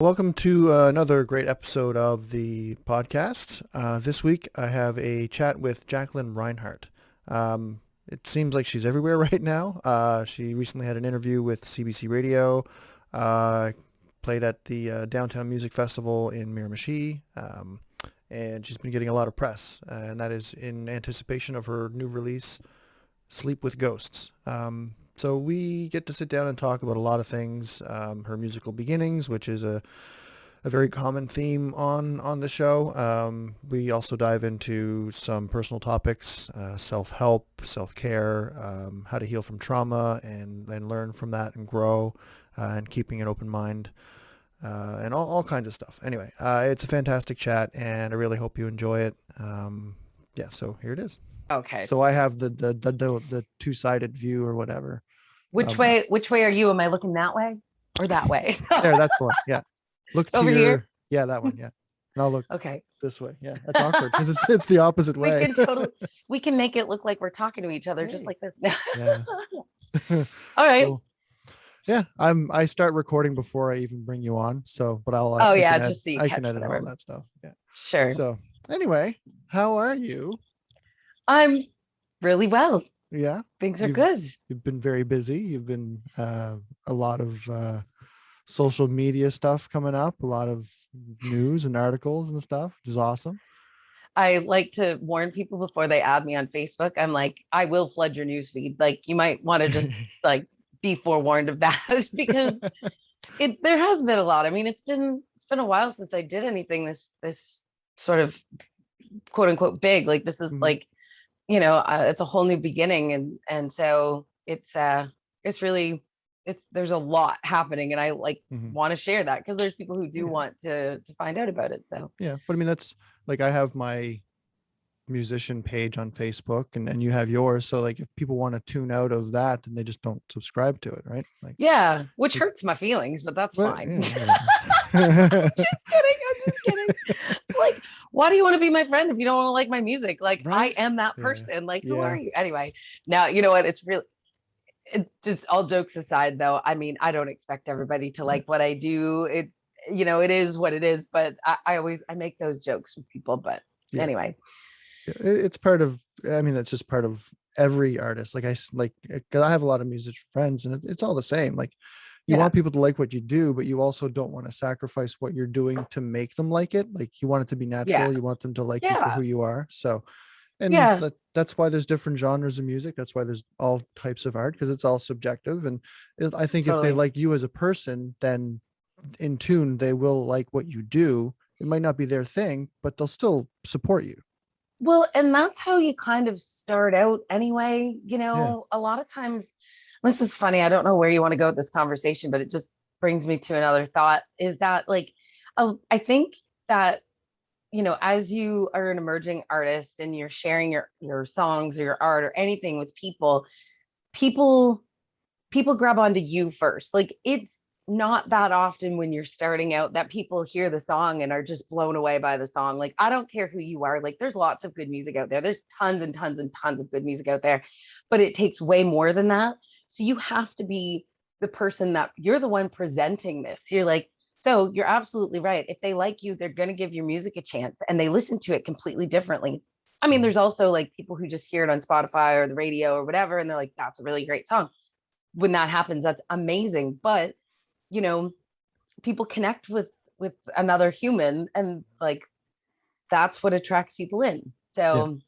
Welcome to another great episode of the podcast. This week I have a chat with Jaclyn Reinhart. It seems like she's everywhere right now. She recently had an interview with CBC Radio, uh, played at the Downtown Music Festival in Miramichi, and she's been getting a lot of press, and that is in anticipation of her new release, Sleep with Ghosts. So we get to sit down and talk about a lot of things, her musical beginnings, which is a very common theme on the show. We also dive into some personal topics, self-help, self-care, how to heal from trauma and then learn from that and grow, and keeping an open mind, and all kinds of stuff. Anyway, it's a fantastic chat, and I really hope you enjoy it. Yeah, so here it is. Okay. So I have the two-sided view or whatever. Which Um, way are you? Am I looking that way or that way? there, that's the one. Yeah. Look to Over here? yeah, that one. Yeah. And I'll look Okay. this way. Yeah. That's awkward because it's the opposite We way. can we can make it look like we're talking to each other just Hey. like this now. Yeah. All right. So, yeah, I start recording before I even bring you on. So, but Oh I yeah, can just so you I catch can edit all whatever. that stuff. Yeah. Sure. So, anyway, how are you? I'm really well. Yeah. Things are You've good. you've been very busy. You've been a lot of social media stuff coming up, a lot of news and articles and stuff, which is awesome. I like to warn people before they add me on Facebook. I'm like, I will flood your newsfeed. Like you might want to just like be forewarned of that because there has been a lot. I mean, it's been a while since I did anything this sort of quote unquote big. Like this is Mhm. like it's a whole new beginning, and so it's really there's a lot happening, and I like Mhm. want to share that because there's people who do Yeah. want to find out about it. So Yeah. But I mean, that's like I have my musician page on Facebook and you have yours. So like if people want to tune out of that, then they just don't subscribe to it, right? Like, yeah, which it, hurts my feelings, but that's well, fine. yeah, I'm whatever. just kidding. Like, why do you want to be my friend if you don't want to like my music? Like, I Right? am that Yeah. person. Like, who are Yeah. you? Anyway, now you know what? It's really just all jokes aside, though. I mean, I don't expect everybody to Yeah. like what I do. It's it is what it is. But I make those jokes with people. But Yeah. anyway, It's part of, I mean, that's just part of every artist. Like like, 'cause I have a lot of musician friends and it's all the same. Like you yeah, want people to like what you do, but you also don't want to sacrifice what you're doing to make them like it. Like you want it to be yeah, natural. You want them to like you for yeah, who you are. So, and yeah, that's why there's different genres of music. That's why there's all types of art because it's all subjective. And I think if they totally. like you as a person, then in tune, they will like what you do. It might not be their thing, but they'll still support you. Well, and that's how you kind of start out anyway. Yeah. A lot of times, this is funny. I don't know where you want to go with this conversation, but it just brings me to another thought is that, like, I think that, as you are an emerging artist and you're sharing your songs or your art or anything with people, people people grab onto you first. Like it's not that often when you're starting out that people hear the song and are just blown away by the song. Like I don't care who you are. Like there's lots of good music out there. There's tons and tons and tons of good music out there, but it takes way more than that. So you have to be the person that you're the one presenting this. You're like, so you're absolutely right. If they like you, they're going to give your music a chance and they listen to it completely differently. I mean, Mhm. there's also like people who just hear it on Spotify or the radio or whatever, and they're like, that's a really great song. When that happens, that's amazing. But you know, people connect with another human, and like that's what attracts people in. Yeah. So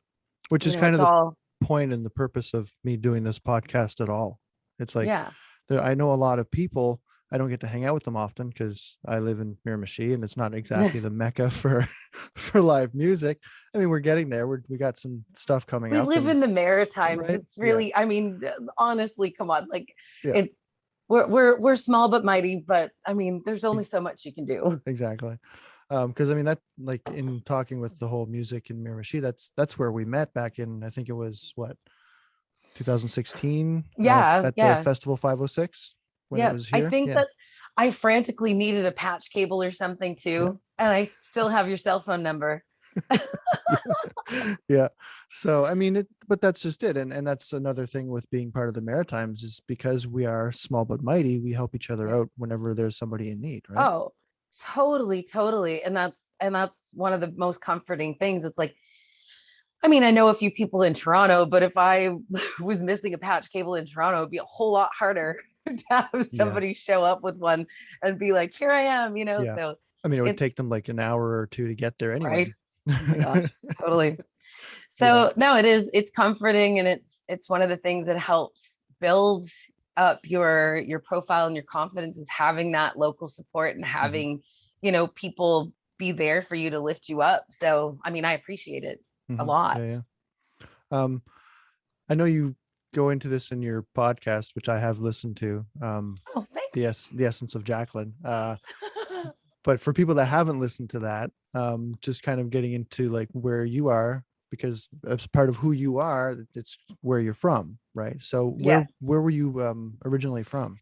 Which is kind it's of the all point and the purpose of me doing this podcast at all. It's like yeah, I know a lot of people. I don't get to hang out with them often because I live in Miramichi and it's not exactly the mecca for for live music. I mean, we're getting there. We got some stuff coming we up live and in the Maritimes. right. It's Yeah. really, I mean, honestly, come on, like Yeah. it's we're small but mighty, but I mean, there's only so much you can do. Exactly. Because I mean that like in talking with the whole music in Miramichi, that's where we met back in I think it was what 2016 Yeah, at the yeah, Festival 506 when it yeah. was I here. think Yeah. that I frantically needed a patch cable or something Yeah. too, and I still have your cell phone number. Yeah. Yeah. So I mean it, but that's just it. And that's another thing with being part of the Maritimes is because we are small but mighty, we help each other Yeah. out whenever there's somebody in need, right? Oh, Totally. And that's one of the most comforting things. It's like, I mean, I know a few people in Toronto, but if I was missing a patch cable in Toronto, it'd be a whole lot harder to have Yeah. somebody show up with one and be like, here I am, Yeah. So I mean, it would take it's them like an hour or two to get there anyway. right. Oh my gosh, totally. Yeah. So no, it's comforting, and it's one of the things that helps build up your profile and your confidence, is having that local support and Hmm. having, people be there for you to lift you up. So, I mean, I appreciate it a Hmm. lot. Yeah. Yeah. Um, I know you go into this in your podcast, which I have listened to, Oh, thanks. the essence of Jaclyn. But for people that haven't listened to that, just kind of getting into like where you are, because as part of who you are, it's where you're from, right? So Yeah. where were you originally from?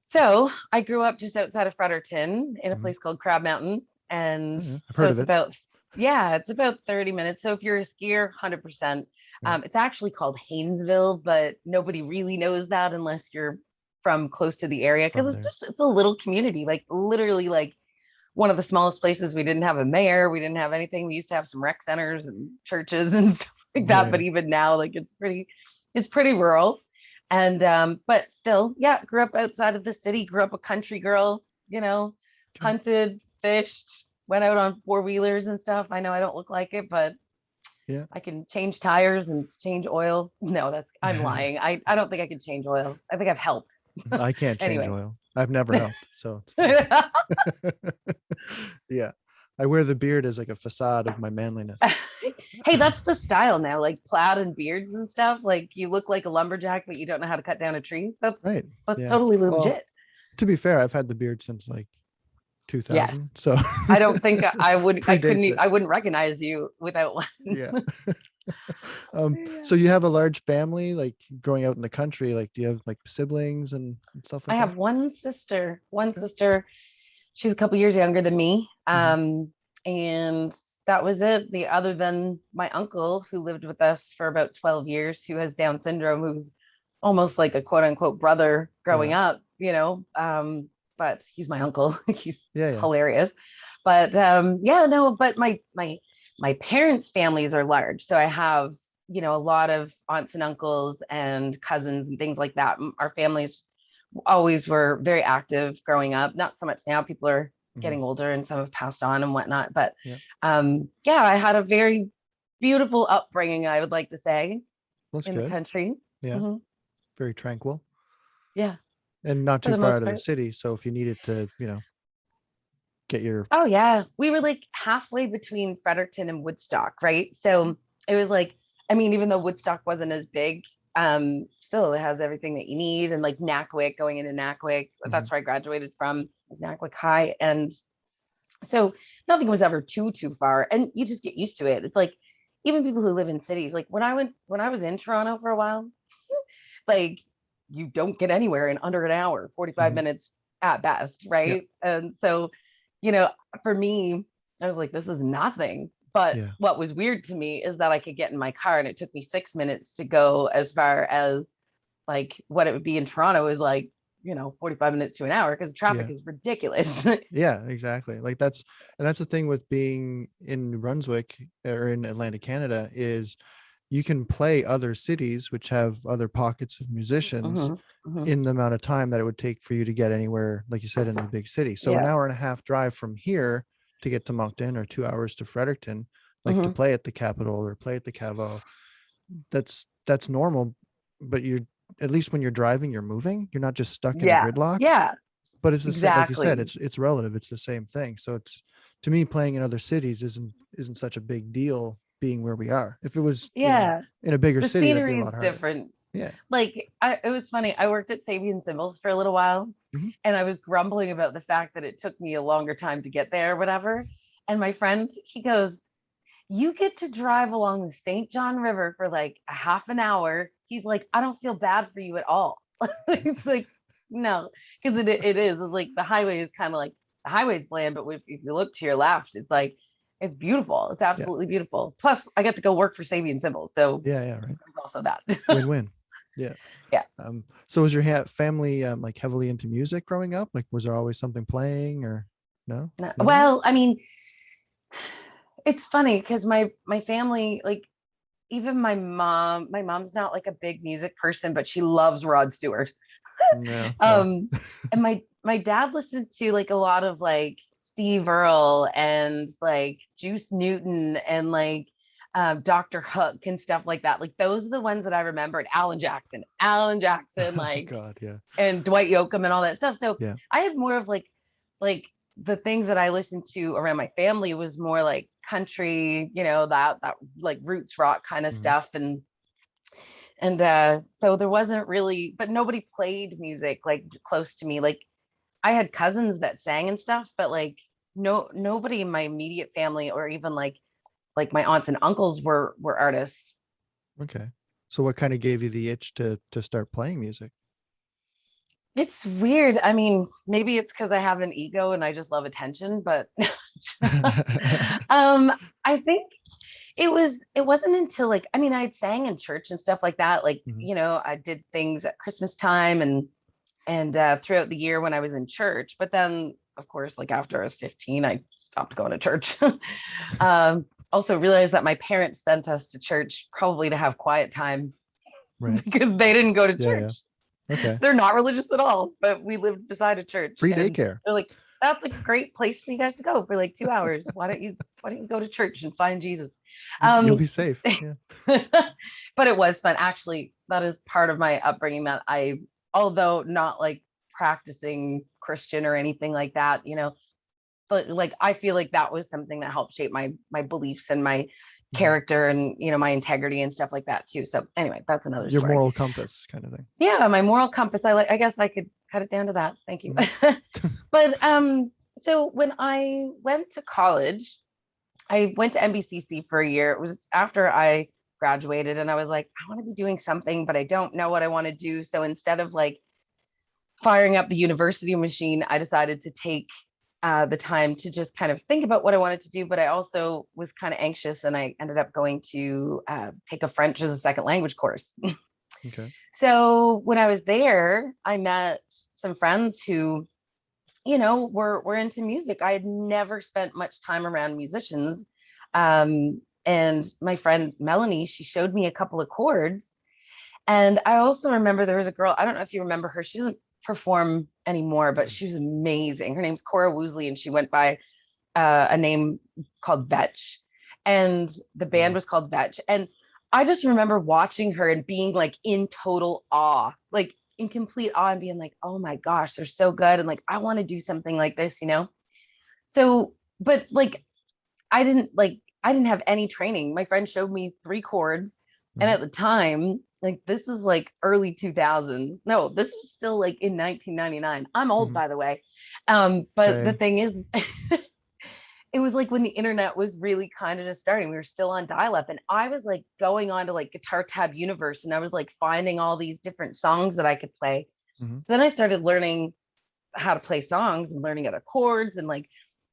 So I grew up just outside of Fredericton in a Hmm. place called Crab Mountain. And Oh, yeah. I've so heard of it's it. about, yeah, it's about 30 minutes. So if you're a skier, 100%. Right. It's actually called Haynesville, but nobody really knows that unless you're from close to the area, because From it's there. just, it's a little community, like literally like one of the smallest places. We didn't have a mayor. We didn't have anything. We used to have some rec centers and churches and stuff like Yeah. that. Yeah. But even now, like it's pretty rural. And but still, yeah, grew up outside of the city, grew up a country girl, Okay. hunted, fished, went out on four-wheelers and stuff. I know I don't look like it, but Yeah. I can change tires and change oil. No, I'm lying. I don't think I can change oil. I think I've helped. I can't change Anyway. oil. I've never helped, so it's fine. Yeah. I wear the beard as like a facade of my manliness. Hey, that's the style now, like plaid and beards and stuff. Like you look like a lumberjack, but you don't know how to cut down a tree. That's Right. that's Yeah. totally Well, legit. to be fair, I've had the beard since like Yes. 2000, so I don't think I would, I couldn't, predates it. I wouldn't recognize you without one. Yeah. Yeah. So you have a large family, like growing out in the country, like do you have like siblings and stuff I like that? have one Okay. sister. She's a couple years younger than me. Hmm. And that was it. The other than my uncle who lived with us for about 12 years, who has Down syndrome, who's almost like a quote unquote brother growing Yeah. up, but he's my uncle. He's Yeah. Yeah. hilarious. But yeah, no, but my parents' families are large. So I have, a lot of aunts and uncles and cousins and things like that. Our families always were very active growing up. Not so much now. People are Hmm. getting older and some have passed on and whatnot. But Yeah. yeah, I had a very beautiful upbringing, I would like to say, That's in the good. country. Yeah. Hmm. Very tranquil Yeah, and not for too the far most out of the part. city. So if you needed to, get your, Oh yeah, we were like halfway between Fredericton and Woodstock, right? So it was like, I mean, even though Woodstock wasn't as big, still it has everything that you need. And like Nackwick, going into Nackwick, Mhm. that's where I graduated from, was Nackwick High. And so nothing was ever too far, and you just get used to it. It's like even people who live in cities, like when I was in Toronto for a while, like you don't get anywhere in under an hour, 45 Mhm. minutes at best, Yeah. right? And so, you know, for me, I was like, this is nothing. But Yeah. what was weird to me is that I could get in my car and it took me 6 minutes to go as far as like what it would be in Toronto is like, 45 minutes to an hour, because traffic Yeah. is ridiculous. Yeah, exactly. Like that's the thing with being in Brunswick or in Atlantic, Canada, is you can play other cities which have other pockets of musicians Hmm. Hmm. in the amount of time that it would take for you to get anywhere, like you said, in the big city. So an Yeah. hour and a half drive from here to get to Moncton, or 2 hours to Fredericton, like to Hmm. play at the Capitol or play at the Cavo, that's normal. But you're, at least when you're driving, you're moving. You're not just stuck in a Yeah. gridlock. Yeah. But it's the same, like you said, Exactly. it's relative. It's the same thing. So it's, to me, playing in other cities isn't such a big deal being where we are. If it was, Yeah. in a bigger The city, that'd be a scenery is lot harder. different. Yeah. Like it was funny. I worked at Sabian Symbols for a little while, Mhm. and I was grumbling about the fact that it took me a longer time to get there or whatever. And my friend, he goes, you get to drive along the St. John River for like a half an hour. He's like, I don't feel bad for you at all. It's like, no, because it is. It's like the highway is kind of like the highway's bland, but if you look to your left, it's like, it's beautiful. It's Yeah. absolutely beautiful. Plus, I get to go work for Sabian Symbols. So Yeah. Yeah. Right. there's also that. Win-win. Yeah. Yeah. So was your family like heavily into music growing up? Like, was there always something playing or No? No. None of that? Well, I mean, it's funny because my family, like even my mom's not like a big music person, but she loves Rod Stewart. No. Well, Um, and my dad listened to like a lot of like Steve Earle and like Juice Newton and like Dr. Hook and stuff like that. Like those are the ones that I remembered. Alan Jackson, oh like God, yeah. and Dwight Yoakam and all that stuff. So Yeah. I had more of like the things that I listened to around my family was more like country, that like roots rock kind of Hmm. stuff. And so there wasn't really, but nobody played music like close to me. Like I had cousins that sang and stuff, but like nobody in my immediate family or even like my aunts and uncles were artists. Okay. So what kind of gave you the itch to start playing music? It's weird. I mean, maybe it's because I have an ego and I just love attention, but I think it wasn't until like, I mean, I had sang in church and stuff like that. Like, Mhm. I did things at Christmas time and throughout the year when I was in church. But then, of course, like after I was 15, I stopped going to church. Also realized that my parents sent us to church probably to have quiet time Right. because they didn't go to Yeah, yeah. church. Okay. They're not religious at all, but we lived beside a church Free and daycare. they're like, that's a great place for you guys to go for like 2 hours. Why don't you go to church and find Jesus? You'll Um, be safe. Yeah. but it was fun. Actually, that is part of my upbringing that although not like practicing Christian or anything like that, but like I feel like that was something that helped shape my beliefs and my Mhm. character and my integrity and stuff like that too. So anyway, that's another Your story. moral compass kind of thing. Yeah, my moral compass. I guess I could cut it down to that. Thank you. Mhm. But so when I went to college, I went to NBCC for a year. It was after I graduated and I was like, I want to be doing something, but I don't know what I want to do. So instead of like firing up the university machine, I decided to take the time to just kind of think about what I wanted to do. But I also was kind of anxious and I ended up going to take a French as a second language course. Okay. So when I was there, I met some friends who, were into music. I had never spent much time around musicians. And my friend Melanie, she showed me a couple of chords. And I also remember there was a girl, I don't know if you remember her. She doesn't perform anymore, but she was amazing. Her name's Cora Woosley, and she went by a name called Vetch. And the band Wow. was called Vetch. And I just remember watching her and being like in total awe, like in complete awe and being like, oh my gosh, they're so good. And like, I want to do something like this. So, but like, I didn't have any training. My friend showed me three chords. And Mhm. at the time, like this is like early 2000s. No, this was still like in 1999. I'm old, Mhm. by the way. But the Same. thing is, it was like when the internet was really kind of just starting. We were still on dial-up, and I was like going on to like Guitar Tab Universe, and I was like finding all these different songs that I could play. Mhm. So then I started learning how to play songs and learning other chords and like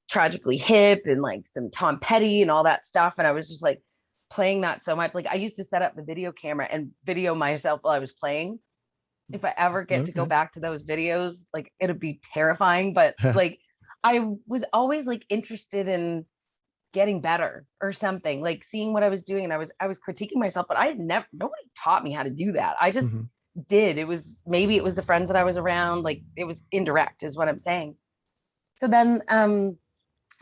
Tragically Hip and like some Tom Petty and all that stuff. And I was just like playing that so much. Like I used to set up the video camera and video myself while I was playing. If I ever get to go Okay. back to those videos, like it'd be terrifying. But like I was always like interested in getting better or something, like seeing what I was doing. And I was critiquing myself, but I had never nobody taught me how to do that. I just Mhm. did. Maybe it was the friends that I was around, like it was indirect is what I'm saying. So then I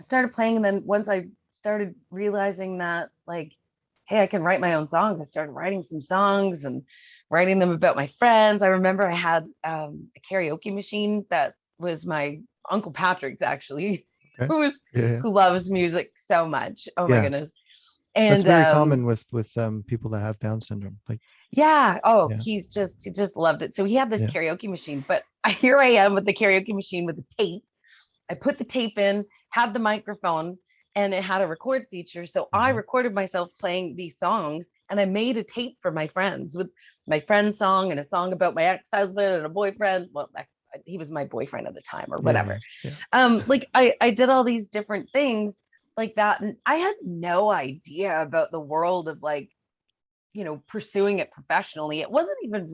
started playing, and then once I started realizing that like, hey, I can write my own songs, I started writing some songs and writing them about my friends. I remember I had a karaoke machine that was my Uncle Patrick's actually, Okay. who was Yeah. Yeah. who loves music so much. Oh my Yeah. goodness. That's And very common with people that have Down syndrome. Like, yeah, oh, yeah. he just loved it. So he had this Yeah. karaoke machine, but here I am with the karaoke machine with the tape. I put the tape in, had the microphone, and it had a record feature. So I Mhm. recorded myself playing these songs, and I made a tape for my friends with my friend's song and a song about my ex-husband and a boyfriend. Well, he was my boyfriend at the time or Yeah. Yeah. whatever. Yeah. Like I did all these different things like that, and I had no idea about the world of like, pursuing it professionally. It wasn't even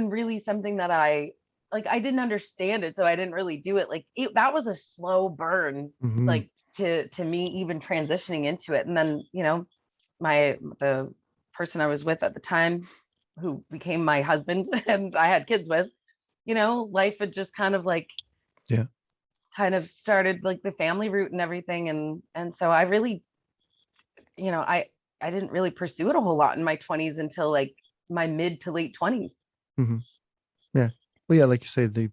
really something that I like I didn't understand it, so I didn't really do it. Like that was a slow burn, Mm-hmm. like to me even transitioning into it. And then, the person I was with at the time, who became my husband and I had kids with, life had just kind of like Yeah. kind of started like the family route and everything. And so I really, I didn't really pursue it a whole lot in my 20s until like my mid to late 20s. Mm-hmm. Yeah. Well, yeah, like you say, the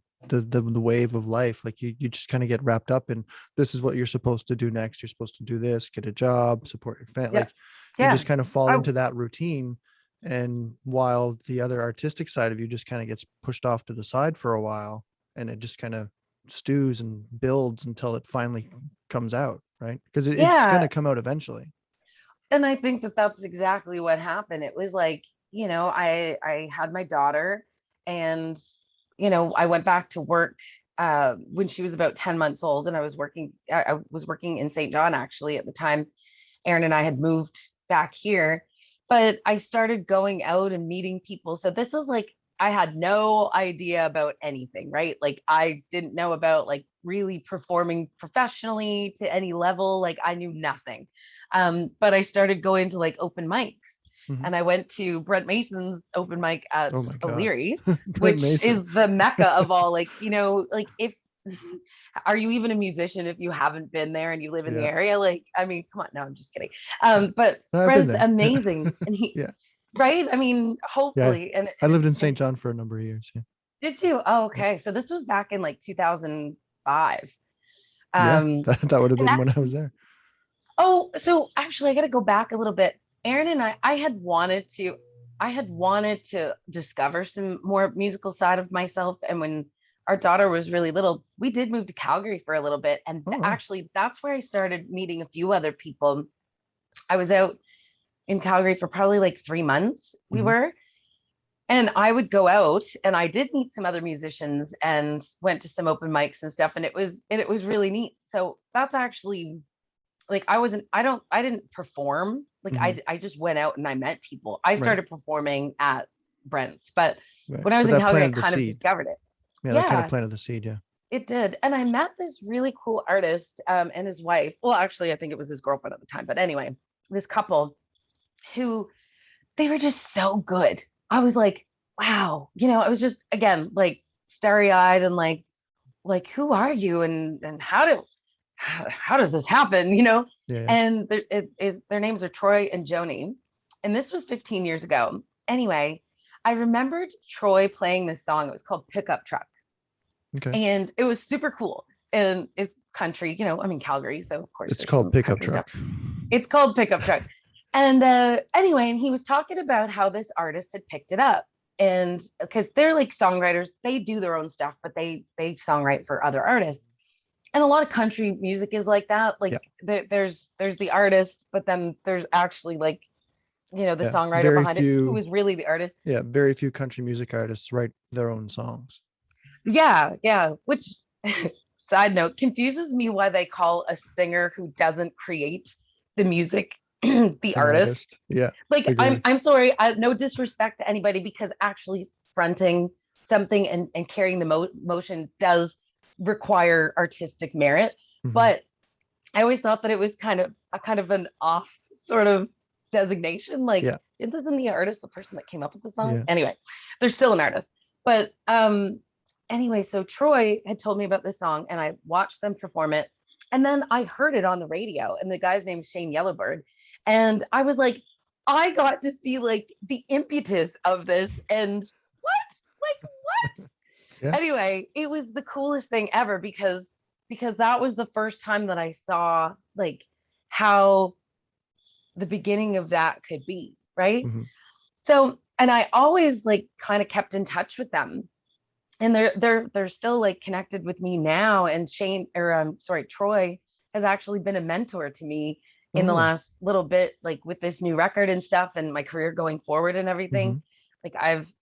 wave of life, like you just kind of get wrapped up in this is what you're supposed to do next. You're supposed to do this, get a job, support your family. Yeah. Like you Yeah. just kind of fall I, into that routine. And while the other artistic side of you just kind of gets pushed off to the side for a while, and it just kind of stews and builds until it finally comes out, right? Because it's going yeah. to come out eventually. And I think that that's exactly what happened. It was like, I had my daughter, and, I went back to work when she was about 10 months old, and I was working in St. John actually at the time. Aaron and I had moved back here, but I started going out and meeting people. So this is like, I had no idea about anything, right? Like I didn't know about like really performing professionally to any level. Like I knew nothing. But I started going to like open mics. Mhm. And I went to Brent Mason's open mic at Oh my God. O'Leary's, Brent which Mason. is the mecca of all, like, like if are you even a musician if you haven't been there and you live in the Yeah. area? Like, I mean, come on, no, I'm just kidding. Yeah. But I've been Brent's there. Yeah. amazing, and he, Yeah. right? I mean, Yeah. hopefully, I lived in and St. John for a number of years. Yeah. did you? Oh, Yeah. okay. So this was back in like 2005. Yeah. Um, That would have and been when I was there. Oh, so actually, I got to go back a little bit. Aaron and I had wanted to discover some more musical side of myself. And when our daughter was really little, we did move to Calgary for a little bit. And Oh, wow. actually, that's where I started meeting a few other people. I was out in Calgary for probably like 3 months. We Mhm. were, and I would go out, and I did meet some other musicians and went to some open mics and stuff. And it was really neat. So that's actually like I didn't perform. Like Mhm. I just went out and I met people. I Right. started performing at Brent's, but Right. when I was But in that Calgary, I planted the kind of seed. discovered it. Yeah, that kind of Yeah, planted the seed. Yeah. it did. And I met this really cool artist and his wife. Well, actually, I think it was his girlfriend at the time, but anyway, this couple who they were just so good. I was like, wow, I was just again like starry-eyed and like who are you, and how does this happen, Yeah. Yeah. and their names are Troy and Joni, and this was 15 years ago. Anyway, I remembered Troy playing this song. It was called Pickup Truck, Okay. and it was super cool, and it's country, I'm in Calgary, so of course It's there's called some pickup country stuff. truck. It's called Pickup Truck. And anyway, and he was talking about how this artist had picked it up. And because they're like songwriters, they do their own stuff, but they songwrite for other artists. And a lot of country music is like that. Yeah. Like there's the artist, but then there's actually like, the Yeah. songwriter Very behind it who few. is really the artist. Yeah. Very few country music artists write their own songs. Yeah, yeah. Which side note confuses me why they call a singer who doesn't create the music the An artist. artist. Yeah. Like I'm Agreed. I'm sorry, no disrespect to anybody, because actually fronting something and carrying the motion does require artistic merit. Mhm. But I always thought that it was kind of an off sort of designation. Like, Yeah. isn't the artist the person that came up with the song? Yeah. Anyway, they're still an artist. But anyway, so Troy had told me about this song, and I watched them perform it. And then I heard it on the radio, and the guy's name is Shane Yellowbird. And I was like, I got to see like the impetus of this, and what? Like what? Yeah. Anyway, it was the coolest thing ever, because that was the first time that I saw like how the beginning of that could be, right? Mhm. So, and I always like kind of kept in touch with them, and they're still like connected with me now. And Shane, or sorry, Troy has actually been a mentor to me Oh, in the really? last little bit, like with this new record and stuff, and my career going forward and everything. Mhm. Like I've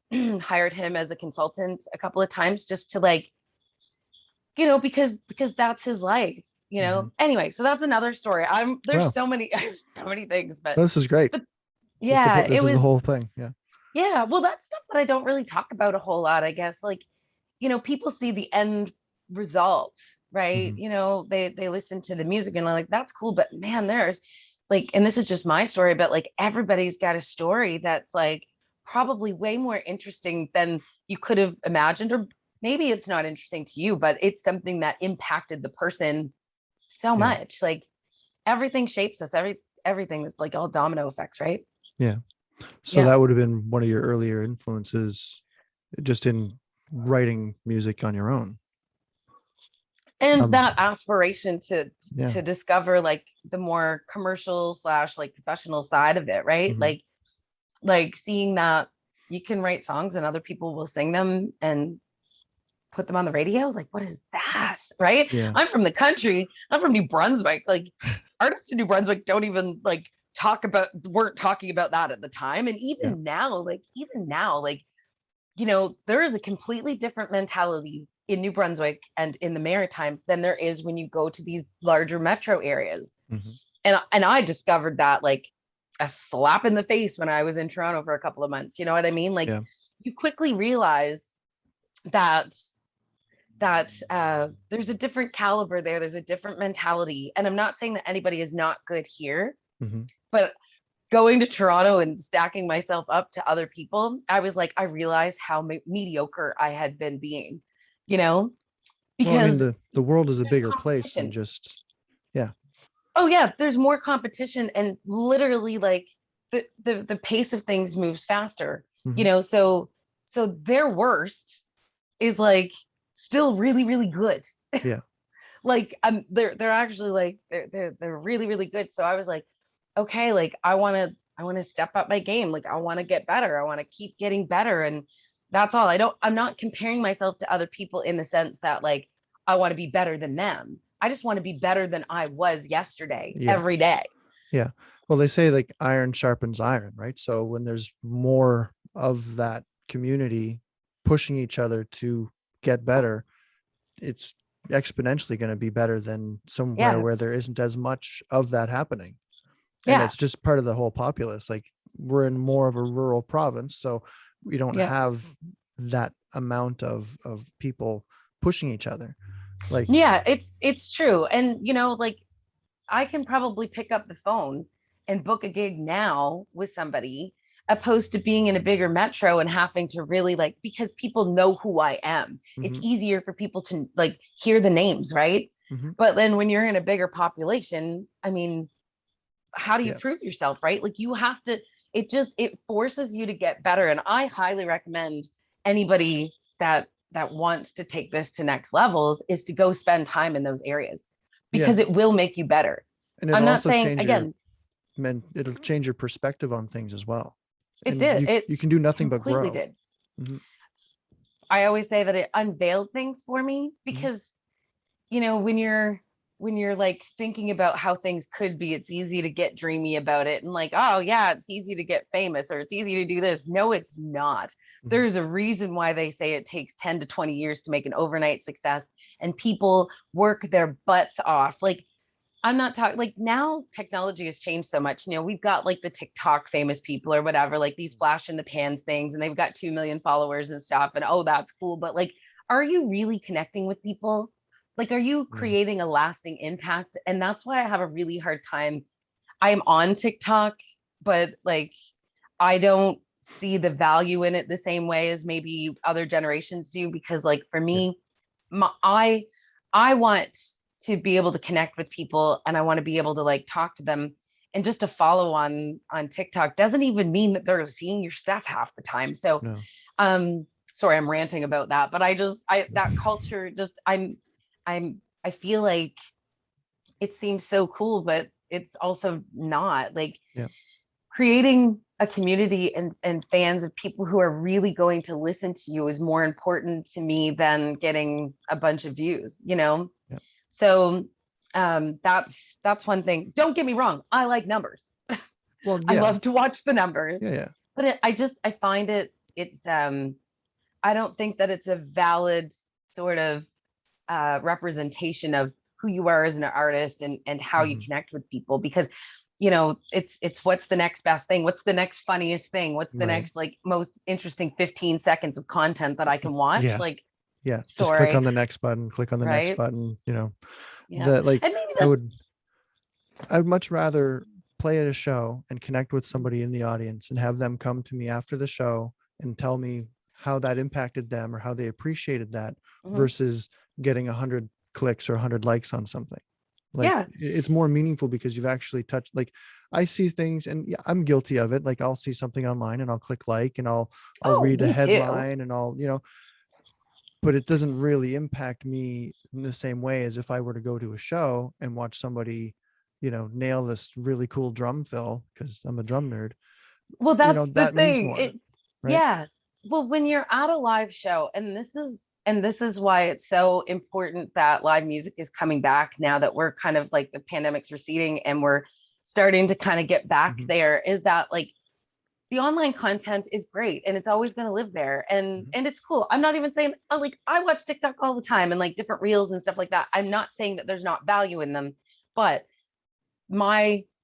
hired him as a consultant a couple of times just to like, because that's his life. Mhm. Anyway, so that's another story. There's Wow. so many there's so many things, but This is great. but yeah, This it is the was. whole thing. Yeah. Yeah, well, that's stuff that I don't really talk about a whole lot, I guess. Like people see the end result, right? Mm-hmm. They listen to the music and they're like, that's cool, but man, there's like, and this is just my story, but like everybody's got a story that's like probably way more interesting than you could have imagined, or maybe it's not interesting to you, but it's something that impacted the person so Yeah. much. Like everything shapes us. Everything is like all domino effects, right? Yeah. So Yeah. that would have been one of your earlier influences just in writing music on your own. And Um, that aspiration to yeah. discover like the more commercial slash like professional side of it, right? Mm-hmm. Like seeing that you can write songs and other people will sing them and put them on the radio. Like, what is that? Right? Yeah. I'm from the country. I'm from New Brunswick. Like artists in New Brunswick don't even like weren't talking about that at the time. And Yeah. even now, like, there is a completely different mentality in New Brunswick and in the Maritimes than there is when you go to these larger metro areas. Mm-hmm. And I discovered that like a slap in the face when I was in Toronto for a couple of months. You know what I mean? Like Yeah. you quickly realize that there's a different caliber there. There's a different mentality. And I'm not saying that anybody is not good here, Mm-hmm. but going to Toronto and stacking myself up to other people, I was like, I realized how mediocre I had been being, Well, I mean, because the world is a there's bigger place than competition. just, yeah. Oh yeah, there's more competition, and literally like the pace of things moves faster, Mm-hmm. so their worst is like still really, really good. Yeah. Like they're actually like they're really, really good. So I was like, okay, like I want to step up my game. Like I want to get better. I want to keep getting better. And that's all. I'm not comparing myself to other people in the sense that like I want to be better than them. I just want to be better than I was yesterday, Yeah. every day. Yeah. Well, they say like iron sharpens iron, right? So when there's more of that community pushing each other to get better, it's exponentially going to be better than somewhere Yeah. where there isn't as much of that happening. And Yeah. it's just part of the whole populace. Like we're in more of a rural province, so we don't Yeah. have that amount of people pushing each other. Like, Yeah. It's true. And like I can probably pick up the phone and book a gig now with somebody opposed to being in a bigger metro and having to really like, because people know who I am. It's mm-hmm, easier for people to like hear the names, right? mm-hmm, But then when you're in a bigger population, I mean, how do you yeah, prove yourself, right? Like you have to, it forces you to get better. And I highly recommend anybody that wants to take this to next levels is to go spend time in those areas yeah. because it will make you better. And I'm it'll not also saying change your again, it'll change your perspective on things as well. it And did. It you can do nothing but completely grow. did. Mm-hmm, I always say that it unveiled things for me mm-hmm, because, when you're like thinking about how things could be, it's easy to get dreamy about it and like, oh yeah, it's easy to get famous or it's easy to do this. No, it's not. mm-hmm. There's a reason why they say it takes 10 to 20 years to make an overnight success and people work their butts off. Like I'm not talking like now technology has changed so much. We've got like the TikTok famous people or whatever, like these flash in the pans things, and they've got 2 million followers and stuff. And oh, that's cool. But like, are you really connecting with people? Like, are you Yeah, creating a lasting impact? And that's why I have a really hard time. I'm on TikTok, but like, I don't see the value in it the same way as maybe other generations do. Because like for yeah, me, I want to be able to connect with people and I want to be able to like talk to them, and just to follow on TikTok doesn't even mean that they're seeing your stuff half the time. So no, sorry, I'm ranting about that, but that culture just I feel like it seems so cool, but it's also not. Like yeah, creating a community and fans of people who are really going to listen to you is more important to me than getting a bunch of views. yeah. So that's one thing. Don't get me wrong, I like numbers. Well, I yeah, love to watch the numbers, yeah, yeah, but I find it's I don't think that it's a valid sort of representation of who you are as an artist and how you mm-hmm, connect with people, because it's what's the next best thing, what's the next funniest thing, what's the right, next like most interesting 15 seconds of content that I can watch. yeah. Like Yeah, just click story, on the next button, click on the next right? button, Yeah. that like And maybe I that's would I'd much rather play at a show and connect with somebody in the audience and have them come to me after the show and tell me how that impacted them or how they appreciated that mhm. versus getting 100 clicks or 100 likes on something. Like Yeah. it's more meaningful because you've actually touched, like I see things and yeah, I'm guilty of it. Like I'll see something online and I'll click like and I'll Oh, read a me too. headline and but it doesn't really impact me in the same way as if I were to go to a show and watch somebody, nail this really cool drum fill because I'm a drum nerd. Well, that's the That means thing. more, It, right? yeah. Well, when you're at a live show, and this is why it's so important that live music is coming back now that we're kind of like the pandemic's receding and we're starting to kind of get back Mhm, there, is that like the online content is great and it's always going to live there, mhm, and it's cool. I'm not even saying like I watch TikTok all the time and like different reels and stuff like that. I'm not saying that there's not value in them, but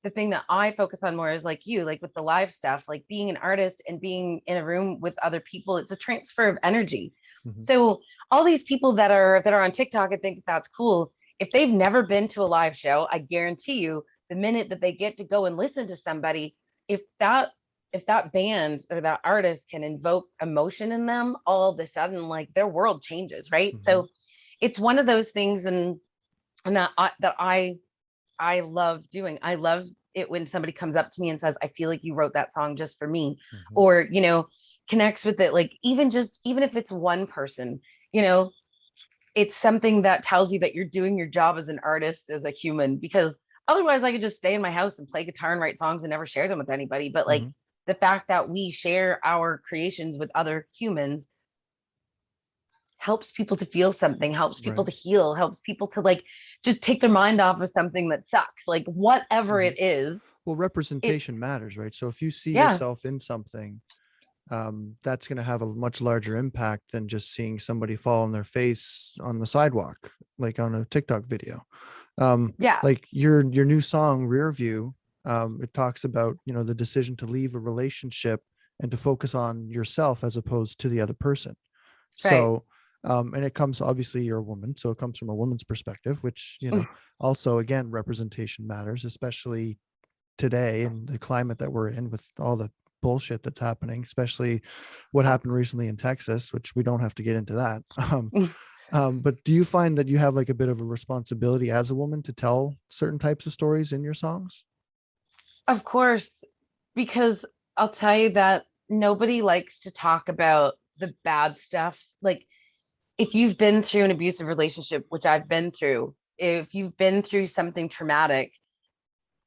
the thing that I focus on more is like you, like with the live stuff, like being an artist and being in a room with other people, it's a transfer of energy. mhm, So all these people that are on TikTok and think that's cool, if they've never been to a live show, I guarantee you the minute that they get to go and listen to somebody, if that if that band or that artist can invoke emotion in them, all of a sudden like their world changes, right? mhm, So it's one of those things, and that I love doing. I love it when somebody comes up to me and says, I feel like you wrote that song just for me, mhm. or, connects with it. Like even if it's one person, you know, it's something that tells you that you're doing your job as an artist, as a human, because otherwise I could just stay in my house and play guitar and write songs and never share them with anybody. But like Mhm. the fact that we share our creations with other humans helps people to feel something, helps people Right. to heal, helps people to like just take their mind off of something that sucks, like whatever Mhm. it is. Well, It's representation matters, right? So if you see yeah, yourself in something, that's going to have a much larger impact than just seeing somebody fall on their face on the sidewalk, like on a TikTok video. yeah, Like your new song Rearview, it talks about the decision to leave a relationship and to focus on yourself as opposed to the other person. right. So, and it comes, obviously you're a woman, so it comes from a woman's perspective, which Mm, also again representation matters, especially today and the climate that we're in with all the bullshit that's happening, especially what oh, happened recently in Texas, which we don't have to get into that. mm, But do you find that you have like a bit of a responsibility as a woman to tell certain types of stories in your songs? of course, because I'll tell you that nobody likes to talk about the bad stuff. Like if you've been through an abusive relationship, which I've been through, if you've been through something traumatic,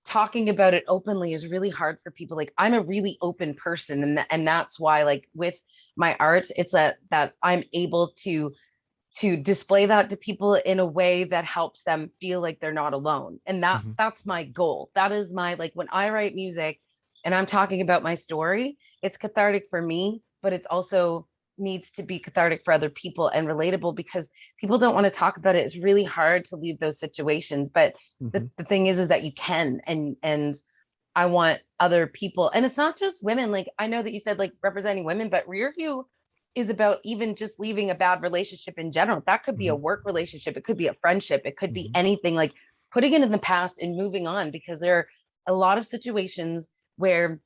talking about it openly is really hard for people. Like I'm a really open person, and that's why like with my art, it's that I'm able to display that to people in a way that helps them feel like they're not alone. And Mhm, that's my goal. That is my, like when I write music and I'm talking about my story, it's cathartic for me, but it's also needs to be cathartic for other people and relatable because people don't want to talk about it. It's really hard to leave those situations, but mhm, the thing is that you can, and I want other people, and it's not just women. Like I know that you said like representing women, but Rearview is about even just leaving a bad relationship in general. That could be a mhm, work relationship, it could be a friendship, it could be mhm, anything, like putting it in the past and moving on, because there are a lot of situations where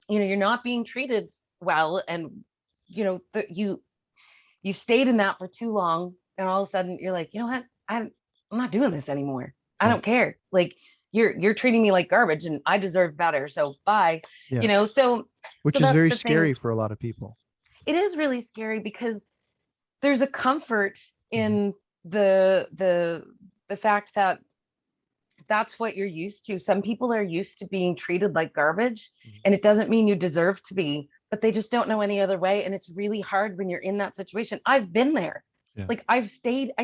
you're not being treated well, and you stayed in that for too long, and all of a sudden you're like, you know what, I'm not doing this anymore. I yeah, don't care. Like you're treating me like garbage and I deserve better. So bye. yeah, So which is that's very the thing. scary for a lot of people. It is really scary because there's a comfort Mhm, in the fact that that's what you're used to. Some people are used to being treated like garbage, mhm, and it doesn't mean you deserve to be, but they just don't know any other way. And it's really hard when you're in that situation. I've been there. yeah, Like I stayed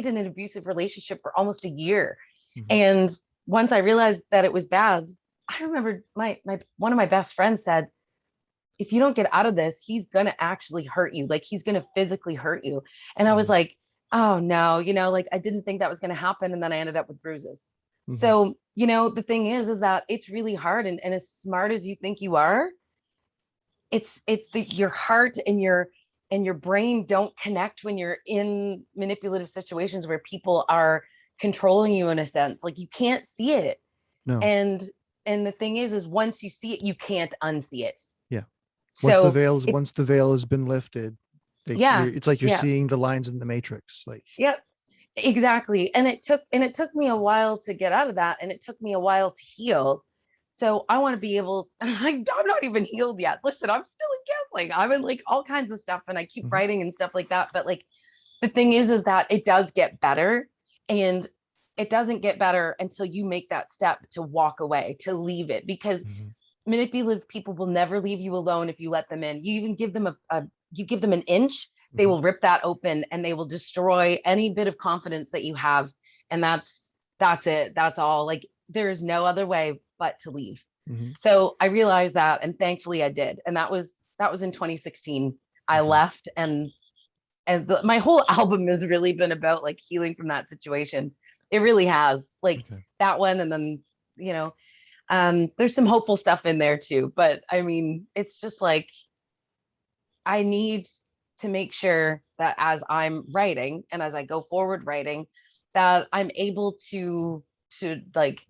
in an abusive relationship for almost a year. mhm, And once I realized that it was bad, I remember my one of my best friends said, if you don't get out of this, he's gonna actually hurt you. Like he's gonna physically hurt you. And I was mhm, like, oh no, like I didn't think that was gonna happen. And then I ended up with bruises. mhm, So, the thing is that it's really hard. And as smart as you think you are, it's your heart and and your brain don't connect when you're in manipulative situations where people are controlling you in a sense. Like you can't see it. No. And the thing is once you see it, you can't unsee it. Yeah. So Once the veil has been lifted, yeah, it's like you're yeah, seeing the lines in the Matrix. Like, yep, exactly. And it took me a while to get out of that, and it took me a while to heal. So I want to be able, I'm not even healed yet. Listen, I'm still in counseling. I'm in like all kinds of stuff, and I keep mhm, writing and stuff like that. But like the thing is that it does get better, and it doesn't get better until you make that step to walk away, to leave it, because mhm, manipulative people will never leave you alone if you let them in. You even give them you give them an inch, they mhm. will rip that open and they will destroy any bit of confidence that you have. And that's it. That's all. Like there is no other way but to leave. Mhm. So I realized that, and thankfully I did. And that was in 2016. I Okay. left, and my whole album has really been about like healing from that situation. It really has, like Okay. that one, and then you know there's some hopeful stuff in there too, but I mean, it's just like I need to make sure that as I'm writing and as I go forward writing, that I'm able to like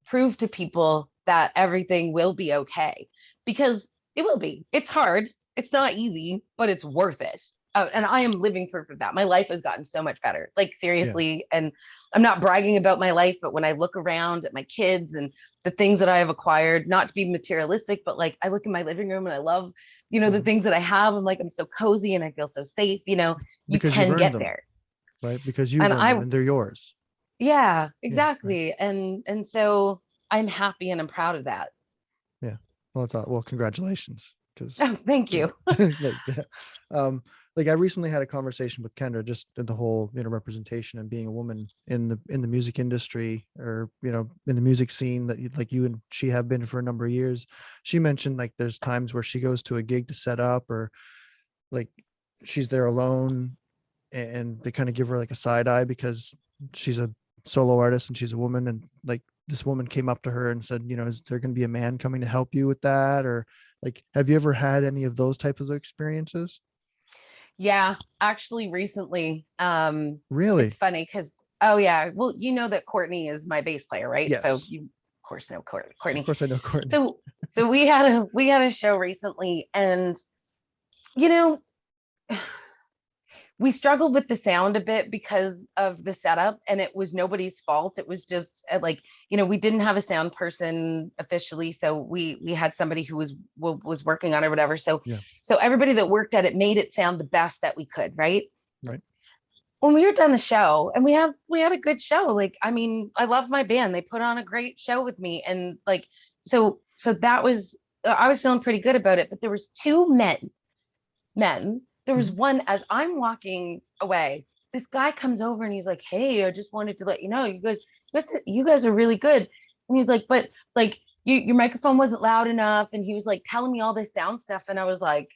prove to people that everything will be okay, because it will be. It's hard. It's not easy, but it's worth it. And I am living proof of that. My life has gotten so much better, like Yeah. seriously. And I'm not bragging about my life, but when I look around at my kids and the things that I have acquired, not to be materialistic, but like I look in my living room and I love, the Mhm. things that I have. I'm like, I'm so cozy and I feel so safe. You Because you've can earned get them, there. right? Because you've And earned them I, and they're yours. yeah, Yeah. Right. exactly. And so I'm happy and I'm proud of that. Yeah. Well, it's well, congratulations. Because Oh, thank yeah, you. like, yeah. Um, like I recently had a conversation with Kendra, just the whole, representation and being a woman in the music industry, or, in the music scene that you and she have been for a number of years. She mentioned like there's times where she goes to a gig to set up, or like she's there alone, and they kind of give her like a side eye because she's a solo artist and she's a woman, and like this woman came up to her and said, is there going to be a man coming to help you with that? Or like, have you ever had any of those types of experiences? Yeah, actually recently, it's Really? funny because, oh yeah, well, you know that Courtney is my bass player, right? So Yes. you of course know Of Courtney. course I know Courtney. So we had a show recently, and you know, we struggled with the sound a bit because of the setup, and it was nobody's fault. It was just like, we didn't have a sound person officially, so we had somebody who was working on it or whatever. So Yeah. so everybody that worked at it made it sound the best that we could, right? Right. When we were done the show, and we had a good show. Like, I mean, I love my band. They put on a great show with me, and like, so that was, I was feeling pretty good about it. But there was two men. There was Mhm. one, as I'm walking away, this guy comes over and he's like, "Hey, I just wanted to let you know, you guys are really good." And he's like, "But like, your microphone wasn't loud enough." And he was like telling me all this sound stuff, and I was like,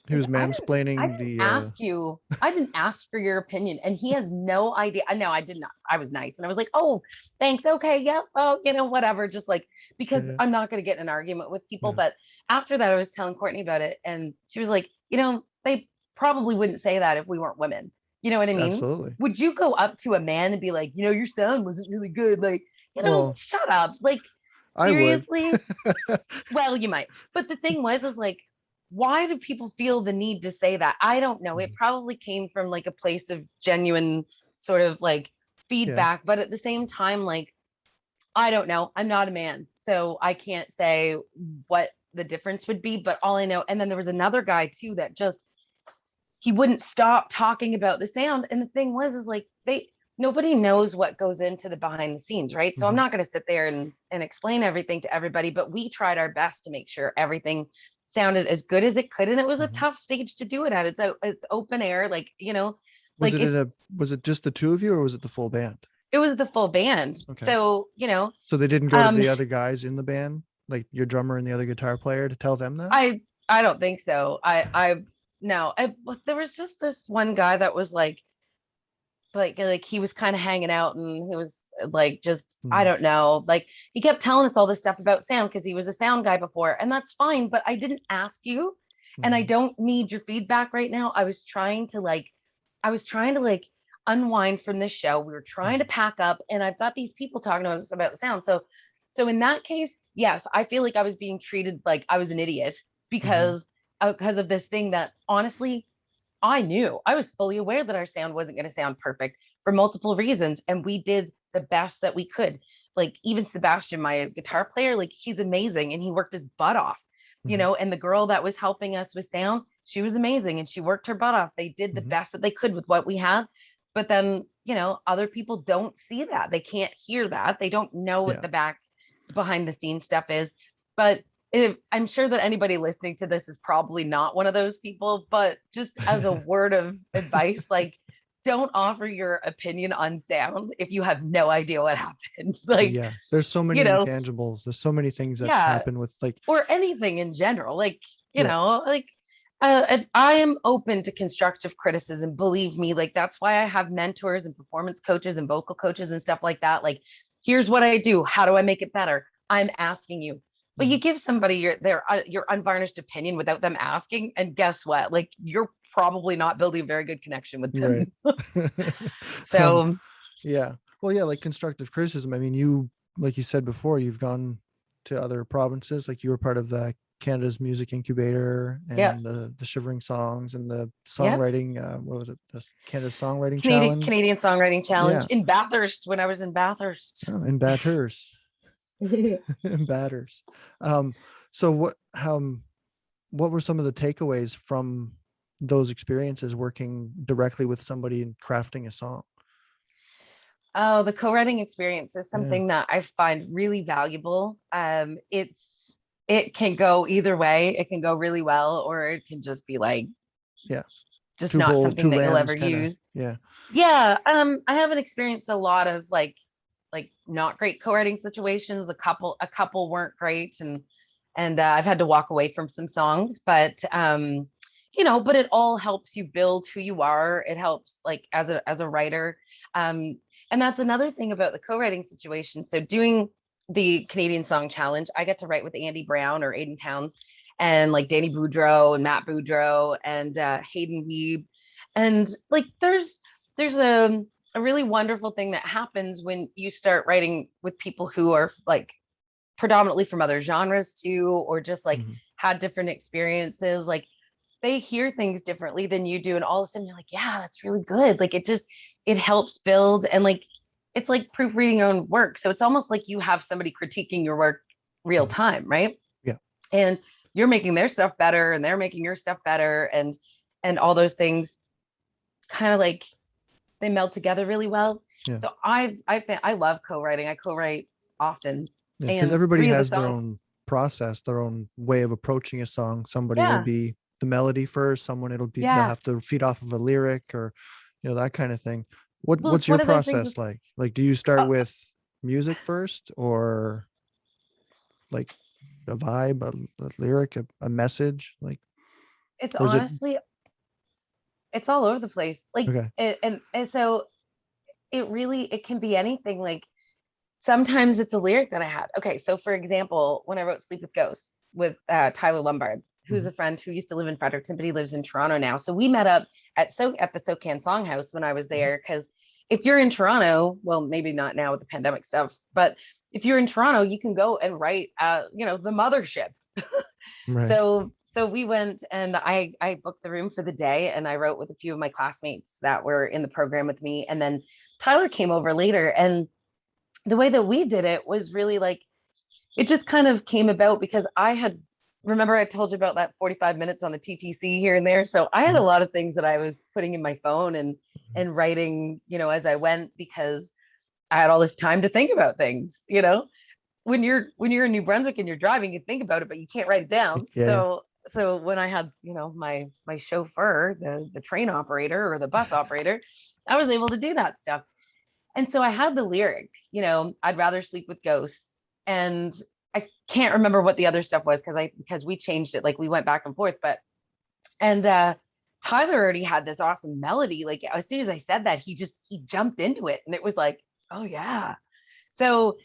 He was I mansplaining didn't the ask you. I didn't ask for your opinion. And he has no idea. I know I did not. I was nice. And I was like, "Oh, thanks. Okay. Yep. Oh, whatever." Just like, because yeah, I'm not going to get in an argument with people. yeah. But after that, I was telling Courtney about it. And she was like, they probably wouldn't say that if we weren't women. You know what I mean? Absolutely. Would you go up to a man and be like, "Your sound wasn't really good"? Like, Well, shut up. Like, I would. seriously? Well, you might. But the thing was, is like, why do people feel the need to say that? I don't know. It Mhm. probably came from like a place of genuine sort of like Yeah. feedback. But at the same time, like, I don't know. I'm not a man. So I can't say what the difference would be. But all I know, and then there was another guy too that just, he wouldn't stop talking about the sound. And the thing was, is like, nobody knows what goes into the behind the scenes, right? So I'm Mhm. not going to sit there and explain everything to everybody, but we tried our best to make sure everything sounded as good as it could. And it was a Mhm. tough stage to do it at. It's open air, like, Was like it was it just the two of you, or was it the full band? it was the full band. Okay. So, So they didn't go to um, the other guys in the band, like your drummer and the other guitar player, to tell them that? I don't think so. No, but there was just this one guy that was like he was kind of hanging out, and he was like, just, I Hmm. don't know, like he kept telling us all this stuff about sound because he was a sound guy before, and that's fine, but I didn't ask you. And I don't need your feedback right now. I was trying to like unwind from this show. We were trying to pack up, and I've got these people talking to us about sound. So in that case, yes, I feel like I was being treated like I was an idiot because of this thing that honestly, I knew. I was fully aware that our sound wasn't going to sound perfect for multiple reasons, and we did the best that we could. Like even Sebastian, my guitar player, like he's amazing and he worked his butt off, and the girl that was helping us with sound, she was amazing and she worked her butt off. They did the best that they could with what we had. But then, other people don't see that. They can't hear that. They don't know what the back behind the scenes stuff is. But I'm sure that anybody listening to this is probably not one of those people, but just as a word of advice, like don't offer your opinion on sound if you have no idea what happened. Like, there's so many intangibles. There's so many things that happen with like, or anything in general. Like, I am open to constructive criticism. Believe me, like that's why I have mentors and performance coaches and vocal coaches and stuff like that. Like, here's what I do. How do I make it better? I'm asking you. But you give somebody your unvarnished opinion without them asking, and guess what? Like you're probably not building a very good connection with them. Right. So well, like constructive criticism. I mean, you, like you said before, you've gone to other provinces. Like you were part of the Canada's Music Incubator and the Shivering Songs and the songwriting. What was it? The Canada Songwriting Challenge. Canadian Songwriting Challenge in Bathurst when I was in Bathurst. Oh, in Bathurst. In Batters. So what were some of the takeaways from those experiences working directly with somebody and crafting a song? Oh, the co-writing experience is something that I find really valuable. It can go either way. It can go really well, or it can just be like, just not something that you'll ever use. I haven't experienced a lot of like not great co-writing situations. A couple weren't great, and I've had to walk away from some songs, but but it all helps you build who you are. It helps like as a writer. And that's another thing about the co-writing situation. So doing the Canadian Song Challenge, I get to write with Andy Brown or Aidan Towns and like Danny Boudreau and Matt Boudreau and Hayden Weeb. And like there's a really wonderful thing that happens when you start writing with people who are like predominantly from other genres too, or just like had different experiences. Like they hear things differently than you do. And all of a sudden you're like, yeah, that's really good. Like it helps build, and like, it's like proofreading your own work. So it's almost like you have somebody critiquing your work real time. Right. Yeah. And you're making their stuff better and they're making your stuff better. And all those things kind of like, they meld together really well. So I love co-writing. I co-write often. Because everybody has their own process, their own way of approaching a song. Somebody will be the melody first. Someone they'll have to feed off of a lyric or, that kind of thing. What's your process like? Like, do you start with music first, or like a vibe, a lyric, a message? Like, it's honestly, it's all over the place. Like, and so it can be anything. Like sometimes it's a lyric that I had. Okay. So for example, when I wrote Sleep with Ghosts with Tyler Lombard, who's a friend who used to live in Fredericton, but he lives in Toronto now. So we met up at the SoCan Songhouse when I was there. Because if you're in Toronto, well, maybe not now with the pandemic stuff, but if you're in Toronto, you can go and write the mothership. Right. So we went, and I booked the room for the day, and I wrote with a few of my classmates that were in the program with me. And then Tyler came over later, and the way that we did it was really like, it just kind of came about because remember I told you about that 45 minutes on the TTC here and there. So I had a lot of things that I was putting in my phone and writing, as I went, because I had all this time to think about things. When you're in New Brunswick and you're driving, you think about it, but you can't write it down. So when I had, my chauffeur, the train operator or the bus operator, I was able to do that stuff. And so I had the lyric, I'd rather sleep with ghosts. And I can't remember what the other stuff was because we changed it. Like we went back and forth, and Tyler already had this awesome melody. Like as soon as I said that, he jumped into it, and it was like, oh yeah. So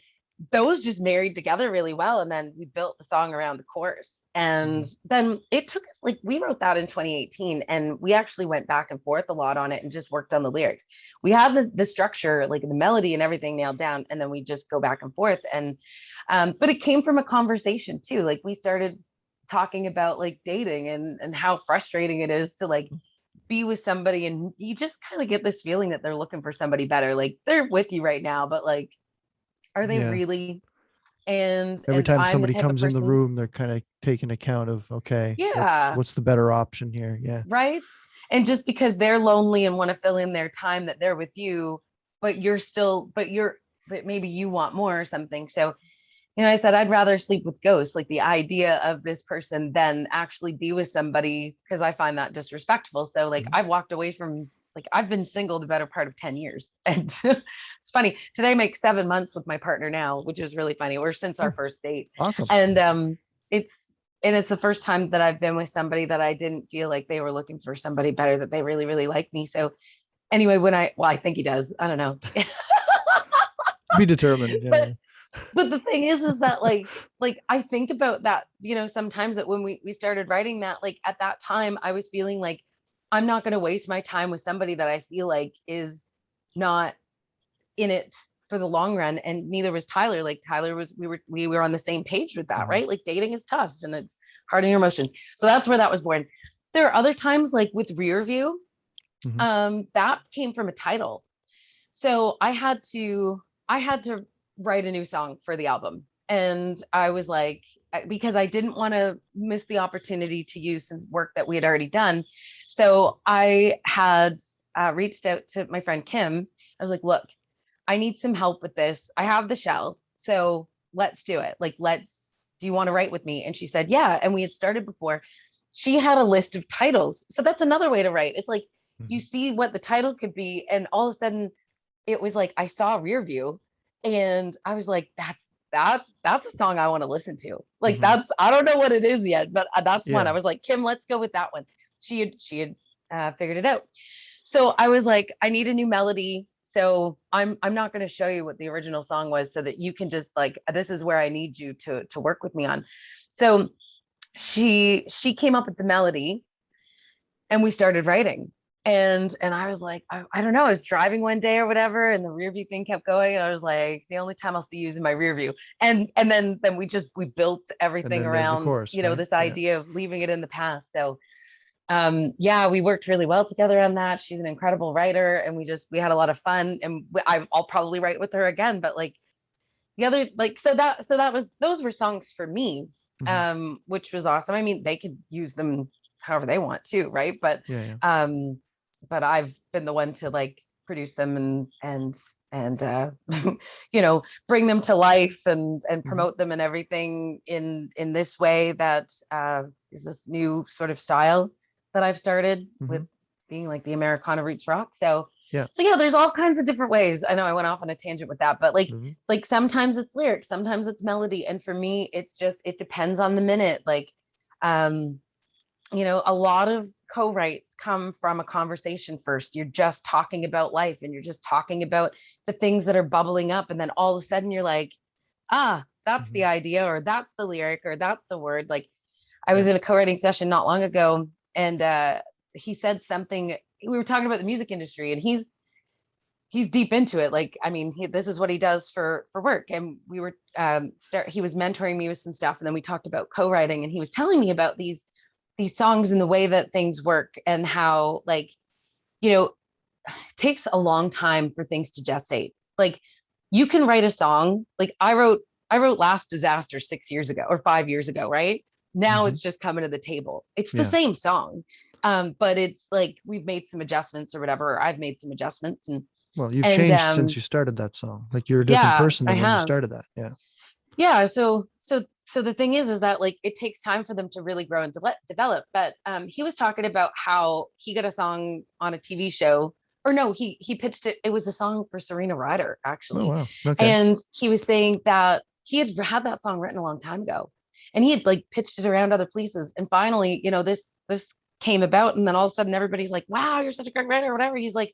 those just married together really well. And then we built the song around the chorus. And then it took us, like, we wrote that in 2018, and we actually went back and forth a lot on it and just worked on the lyrics. We had the structure, like the melody and everything nailed down, and then we just go back and forth. And but it came from a conversation too. Like, we started talking about like dating and how frustrating it is to like be with somebody, and you just kind of get this feeling that they're looking for somebody better. Like, they're with you right now, but like, are they Yeah. really? And Every time I'm the somebody type of comes in the person, room, they're kind of taking account of, okay, yeah, what's the better option here? Yeah. right. And just because they're lonely and want to fill in their time that they're with you, but you're still, but maybe you want more or something. So, I said I'd rather sleep with ghosts, like the idea of this person, than actually be with somebody, because I find that disrespectful. So like, Mhm. I've walked away from, like, I've been single the better part of 10 years. And it's funny, today makes 7 months with my partner now, which is really funny. We're since our Oh, first date. awesome. And it's the first time that I've been with somebody that I didn't feel like they were looking for somebody better, that they really, really liked me. So anyway, I think he does. I don't know. Be determined. But Yeah. but the thing is that like I think about that, sometimes, that when we started writing that, like, at that time I was feeling like I'm not going to waste my time with somebody that I feel like is not in it for the long run. And neither was Tyler. Like, Tyler was, we were on the same page with that, Mhm. right? Like, dating is tough and it's hard on your emotions. So that's where that was born. There are other times, like with Rearview, Mhm. that came from a title. So I had to write a new song for the album. And I was like, because I didn't want to miss the opportunity to use some work that we had already done. So I had reached out to my friend Kim. I was like, look, I need some help with this. I have the shell. So let's do it. Like, do you want to write with me? And she said, yeah. And we had started before. She had a list of titles. So that's another way to write. It's like, you Mhm. see what the title could be, and all of a sudden it was like I saw Rearview, and I was like, that's a song I want to listen to. Like, Mhm. I don't know what it is yet, but that's one. I Yeah. was like, Kim, let's go with that one. She had figured it out. So I was like, I need a new melody. So I'm not going to show you what the original song was, so that you can just, like, this is where I need you to work with me on. So she came up with the melody, and we started writing. And I was like, I don't know, I was driving one day or whatever, and the rear view thing kept going, and I was like, the only time I'll see you is in my rear view. And then we built And everything then there's the around, chorus, right? this Yeah. idea of leaving it in the past. So yeah, we worked really well together on that. She's an incredible writer, and we had a lot of fun. And I'll probably write with her again. But like, the other, like, so that was, those were songs for me, Mhm. which was awesome. I mean, they could use them however they want to, right? But Yeah. Yeah. um I've been the one to like produce them and bring them to life and Mhm. promote them and everything in this way, that is this new sort of style that I've started with, Mhm. being like the Americana roots rock. So Yeah. so yeah, there's all kinds of different ways. I know I went off on a tangent with that, but Mhm. like sometimes it's lyrics, sometimes it's melody. And for me, it depends on the minute. Like, um, a lot of co-writes come from a conversation first. You're just talking about life, and you're just talking about the things that are bubbling up. And then all of a sudden you're like, that's the Mhm. idea, or that's the lyric, or that's the word. Like, I Yeah. was in a co-writing session not long ago, and he said something. We were talking about the music industry, and he's deep into it. Like, I mean, this is what he does for work. And we were he was mentoring me with some stuff, and then we talked about co-writing, and he was telling me about these songs and the way that things work, and how, like, you know it takes a long time for things to gestate. Like, you can write a song. Like, I wrote Last Disaster 6 years ago or 5 years ago, right? Now Mhm. it's just coming to the table. It's the Yeah. same song, but it's like we've made some adjustments or whatever, or I've made some adjustments. and Well, you've and changed since you started that song. Like, you're a different yeah, person I than when you have. started that. Yeah. Yeah, so the thing is that, like, it takes time for them to really grow and develop. But he was talking about how he got a song on a TV show, or no, he pitched it. It was a song for Serena Ryder, Oh, actually. wow. Okay. And he was saying that he had that song written a long time ago, and he had like pitched it around other places. And finally, this came about, and then all of a sudden everybody's like, wow, you're such a great writer, or whatever. He's like,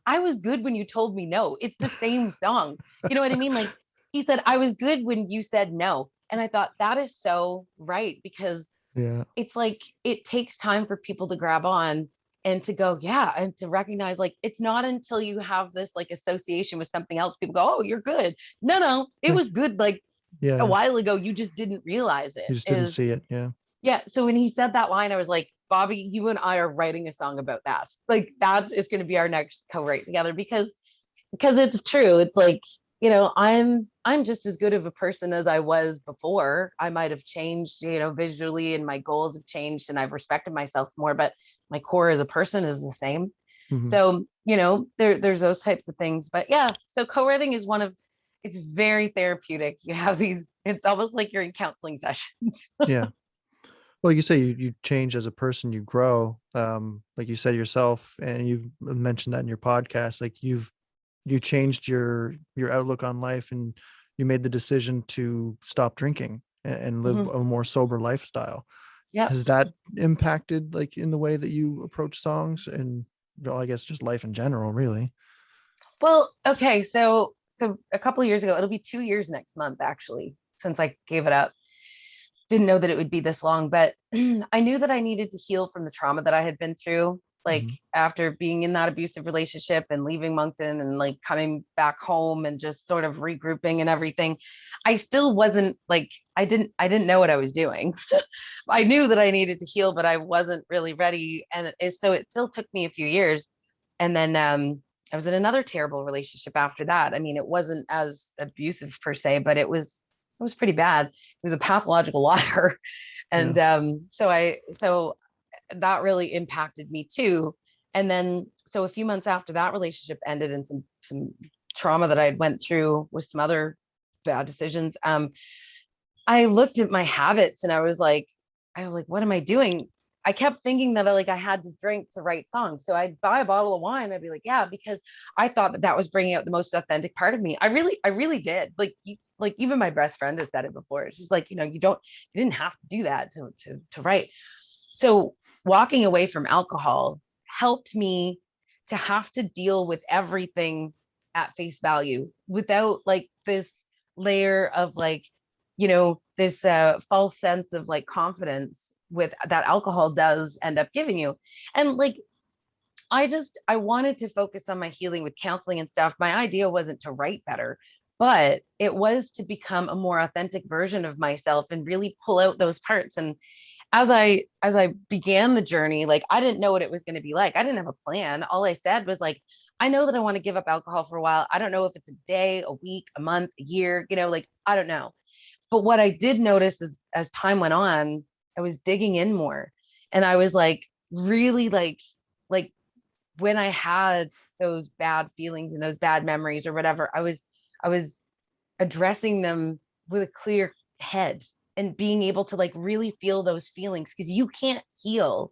I was good when you told me no. It's the same song. You know what I mean? Like, he said, I was good when you said no. And I thought that is so right, because Yeah. it's like, it takes time for people to grab on and to go, yeah, and to recognize, like, it's not until you have this like association with something else, people go, oh, you're good. No, it Like, was good like a yeah. while ago. You just didn't realize it You just didn't is. see it. Yeah. Yeah. So when he said that line, I was like, Bobby, you and I are writing a song about that. Like, that is going to be our next co-write together, because it's true. It's like, I'm just as good of a person as I was before. I might have changed, visually, and my goals have changed, and I've respected myself more, but my core as a person is the same. Hmm. So, there's those types of things. But yeah, so co-writing is it's very therapeutic. You have these, it's almost like you're in counseling sessions. Yeah. Well, you say you change as a person, you grow. Like you said yourself, and you've mentioned that in your podcast, like you changed your outlook on life, and you made the decision to stop drinking and live Mhm. a more sober lifestyle. Yep. Has that impacted like in the way that you approach songs and, well, I guess just life in general, really? Well, okay. So a couple of years ago, it'll be 2 years next month, actually, since I gave it up. Didn't know that it would be this long, but I knew that I needed to heal from the trauma that I had been through. Like, Hmm. after being in that abusive relationship and leaving Moncton and like coming back home and just sort of regrouping and everything, I still wasn't like, I didn't know what I was doing. I knew that I needed to heal, but I wasn't really ready. And so it still took me a few years. And then I was in another terrible relationship after that. I mean, it wasn't as abusive per se, but it was pretty bad. He was a pathological liar. And Yeah. so that really impacted me too. And then, so a few months after that relationship ended, and some trauma that I had went through with some other bad decisions, I looked at my habits, and I was like, what am I doing? I kept thinking that I had to drink to write songs. So I'd buy a bottle of wine. I'd be like, yeah, because I thought that was bringing out the most authentic part of me. I really did. Like even my best friend has said it before. She's like, you didn't have to do that to write. So walking away from alcohol helped me to have to deal with everything at face value without like this layer of like, this false sense of like confidence with that alcohol does end up giving you. And like, I wanted to focus on my healing with counseling and stuff. My idea wasn't to write better, but it was to become a more authentic version of myself and really pull out those parts. And as I began the journey, like, I didn't know what it was going to be like. I didn't have a plan. All I said was like, I know that I want to give up alcohol for a while. I don't know if it's a day, a week, a month, a year, like, I don't know. But what I did notice is, as time went on, I was digging in more, and I was like, really like when I had those bad feelings and those bad memories or whatever, I was addressing them with a clear head and being able to like really feel those feelings, because you can't heal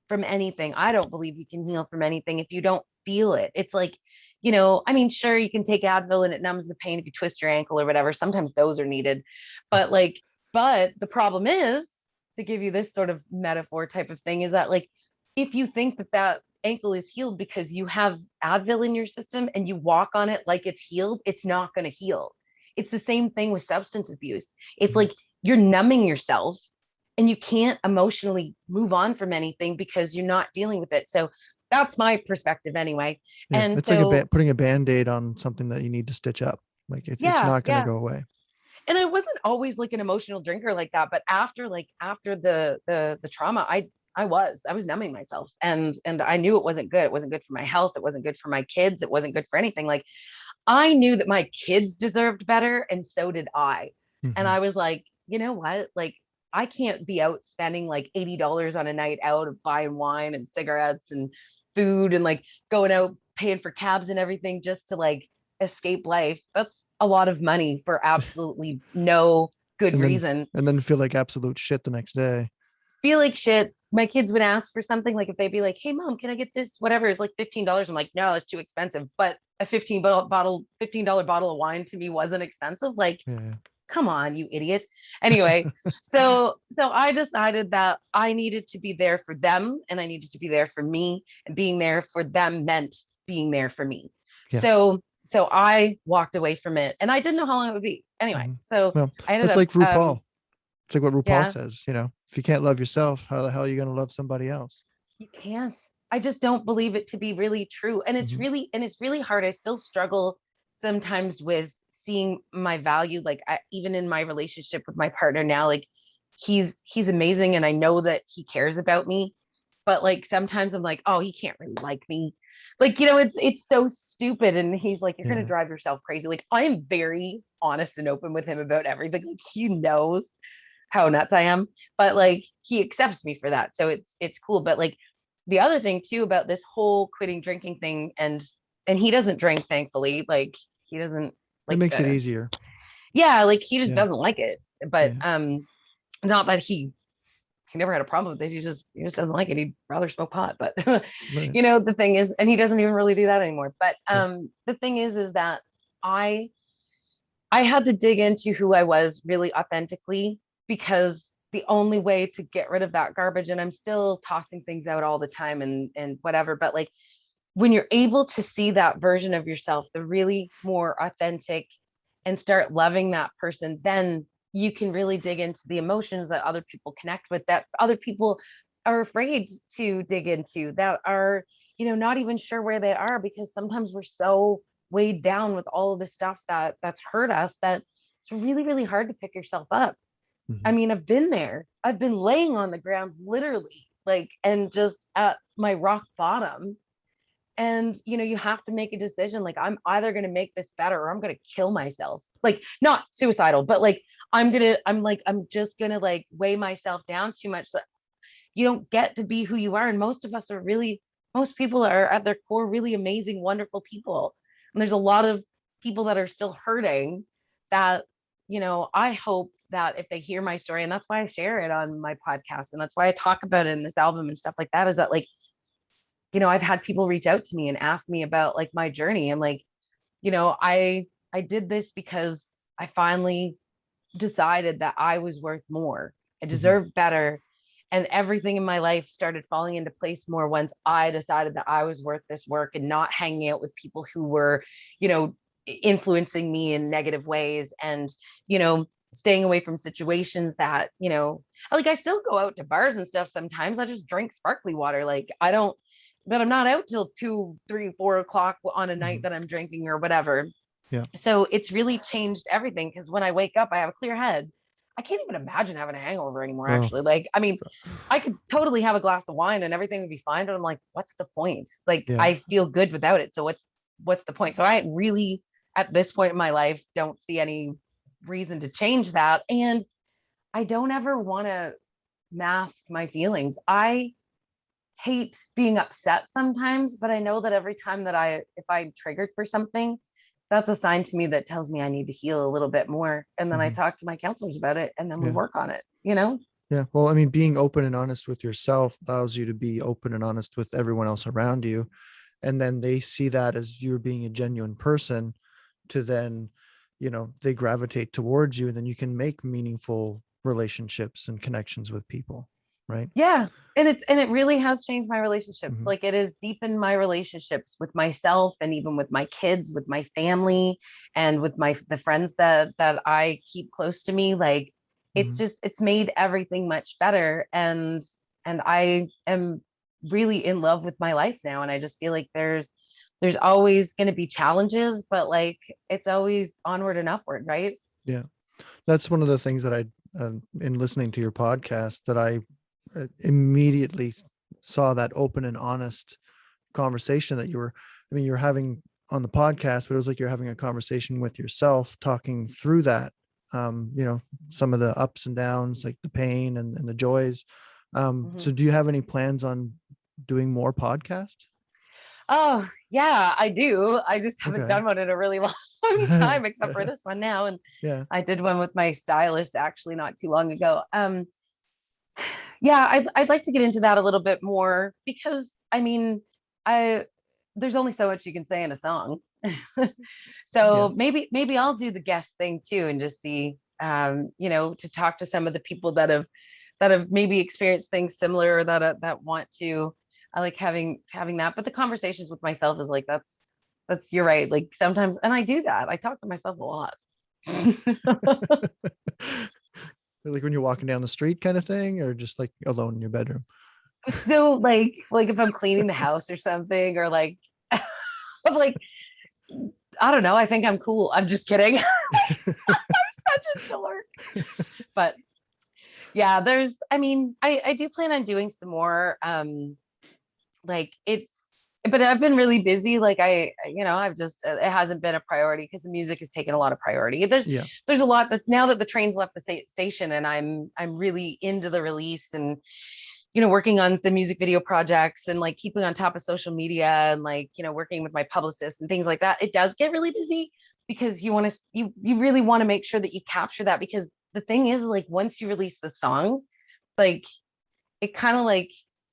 from anything. I don't believe you can heal from anything if you don't feel it. It's like, I mean, sure, you can take Advil and it numbs the pain if you twist your ankle or whatever. Sometimes those are needed. But like, but the problem is, to give you this sort of metaphor type of thing, is that like, if you think that ankle is healed because you have Advil in your system and you walk on it like it's healed, it's not going to heal. It's the same thing with substance abuse. It's Mhm. like you're numbing yourself, and you can't emotionally move on from anything because you're not dealing with it. So that's my perspective anyway. Yeah. And It's like so, putting a band-aid on something that you need to stitch up. Like it's yeah, not going to yeah. go away. And I wasn't always like an emotional drinker like that, but after the trauma, I was numbing myself, and I knew it wasn't good. It wasn't good for my health. It wasn't good for my kids. It wasn't good for anything. Like, I knew that my kids deserved better, and so did I. And Hmm. I was like, you know what? Like, I can't be out spending like $80 on a night out of buying wine and cigarettes and food and like going out paying for cabs and everything just to like escape life. That's a lot of money for absolutely no good And then reason. feel like absolute shit the next day. Feel like shit. My kids would ask for something, like if they'd be like, "Hey mom, can I get this? Whatever, it's like $15." I'm like, "No, it's too expensive." But a $15 bottle of wine to me wasn't expensive. Like, Yeah. come on, you idiot. Anyway, so I decided that I needed to be there for them, and I needed to be there for me, and being there for them meant being there for me. Yeah. So so I walked away from it, and I didn't know how long it would be. Anyway, so Well, I ended it's up, like RuPaul. It's like what RuPaul yeah, says, if you can't love yourself, how the hell are you going to love somebody else? you can't. I just don't believe it to be really true. And Hmm. it's really hard. I still struggle sometimes with seeing my value. Like even in my relationship with my partner now, like he's amazing and I know that he cares about me. But like sometimes I'm like, oh, he can't really like me. Like, it's so stupid. And he's like, you're gonna Yeah. drive yourself crazy. Like I am very honest and open with him about everything. Like he knows how nuts I am, but like he accepts me for that. So it's cool. But like the other thing too about this whole quitting drinking thing, and he doesn't drink, thankfully. Like he doesn't It like makes it the easier. yeah, like he just Yeah. doesn't like it. But Yeah. not that he never had a problem with it. He just doesn't like it. He'd rather smoke pot. But Right. the thing is, and he doesn't even really do that anymore. But Yeah. the thing is that I I had to dig into who I was really authentically, because the only way to get rid of that garbage, and I'm still tossing things out all the time and whatever, but like when you're able to see that version of yourself, the really more authentic, and start loving that person, then you can really dig into the emotions that other people connect with, that other people are afraid to dig into, that are, not even sure where they are, because sometimes we're so weighed down with all of the stuff that's hurt us, that it's really, really hard to pick yourself up. I Hmm. mean, I've been there. I've been laying on the ground literally, like, and just at my rock bottom, and you have to make a decision, like I'm either going to make this better or I'm going to kill myself, like not suicidal, but like I'm just going to like weigh myself down too much. So you don't get to be who you are, and most people are at their core really amazing, wonderful people, and there's a lot of people that are still hurting, that I hope that if they hear my story, and that's why I share it on my podcast, and that's why I talk about it in this album and stuff like that, is that like I've had people reach out to me and ask me about like my journey. And like, I did this because I finally decided that I was worth more. I Hmm. deserved better. And everything in my life started falling into place more once I decided that I was worth this work, and not hanging out with people who were, you know, influencing me in negative ways, and, staying away from situations that, like I still go out to bars and stuff sometimes. I just drink sparkly water. Like I don't, but I'm not out till 2, 3, 4 o'clock on a night Hmm. that I'm drinking or whatever. Yeah. So it's really changed everything, because when I wake up, I have a clear head. I can't even imagine having a hangover anymore, Oh, actually. Like, I mean, I could totally have a glass of wine and everything would be fine, but I'm like, what's the point? Like, yeah. I feel good without it. So what's the point? So I really, at this point in my life, don't see any reason to change that. And I don't ever want to mask my feelings. I hate being upset sometimes, but I know that every time that if I'm triggered for something, that's a sign to me that tells me I need to heal a little bit more. And then I Hmm. talk to my counselors about it, and then we Yeah. work on it. Yeah. Well, I mean, being open and honest with yourself allows you to be open and honest with everyone else around you. And then they see that as you're being a genuine person, to then, they gravitate towards you, and then you can make meaningful relationships and connections with people. Right. Yeah. And it really has changed my relationships. Hmm. Like it has deepened my relationships with myself, and even with my kids, with my family, and with the friends that I keep close to me. Like Hmm. it's made everything much better. And I am really in love with my life now. And I just feel like there's always going to be challenges, but like it's always onward and upward, right? Yeah. That's one of the things that in listening to your podcast, that I immediately saw that open and honest conversation that I mean, you're having on the podcast, but it was like you're having a conversation with yourself, talking through that, some of the ups and downs, like the pain and the joys. Mhm. So do you have any plans on doing more podcasts? Oh, yeah, I do. I just haven't Okay. done one in a really long time, except for this one now. And Yeah. I did one with my stylist actually not too long ago. Yeah, I'd like to get into that a little bit more, because I mean, I there's only so much you can say in a song. Yeah. So maybe I'll do the guest thing too, and just see, to talk to some of the people that have maybe experienced things similar, or that want to. I like having that, but the conversations with myself is like you're right. Like sometimes, and I do that. I talk to myself a lot. Like when you're walking down the street kind of thing, or just like alone in your bedroom? So like if I'm cleaning the house or something, or like I'm like, I don't know, I think I'm cool. I'm just kidding. I'm such a dork. But yeah, I mean, I do plan on doing some more. Like it's, but I've been really busy. Like I've just, it hasn't been a priority because the music has taken a lot of priority. Yeah. There's a lot that's now that the train's left the station, and I'm really into the release, and working on the music video projects, and like keeping on top of social media, and like, working with my publicist and things like that. It does get really busy because you really want to make sure that you capture that, because the thing is, like, once you release the song, like it kind of like,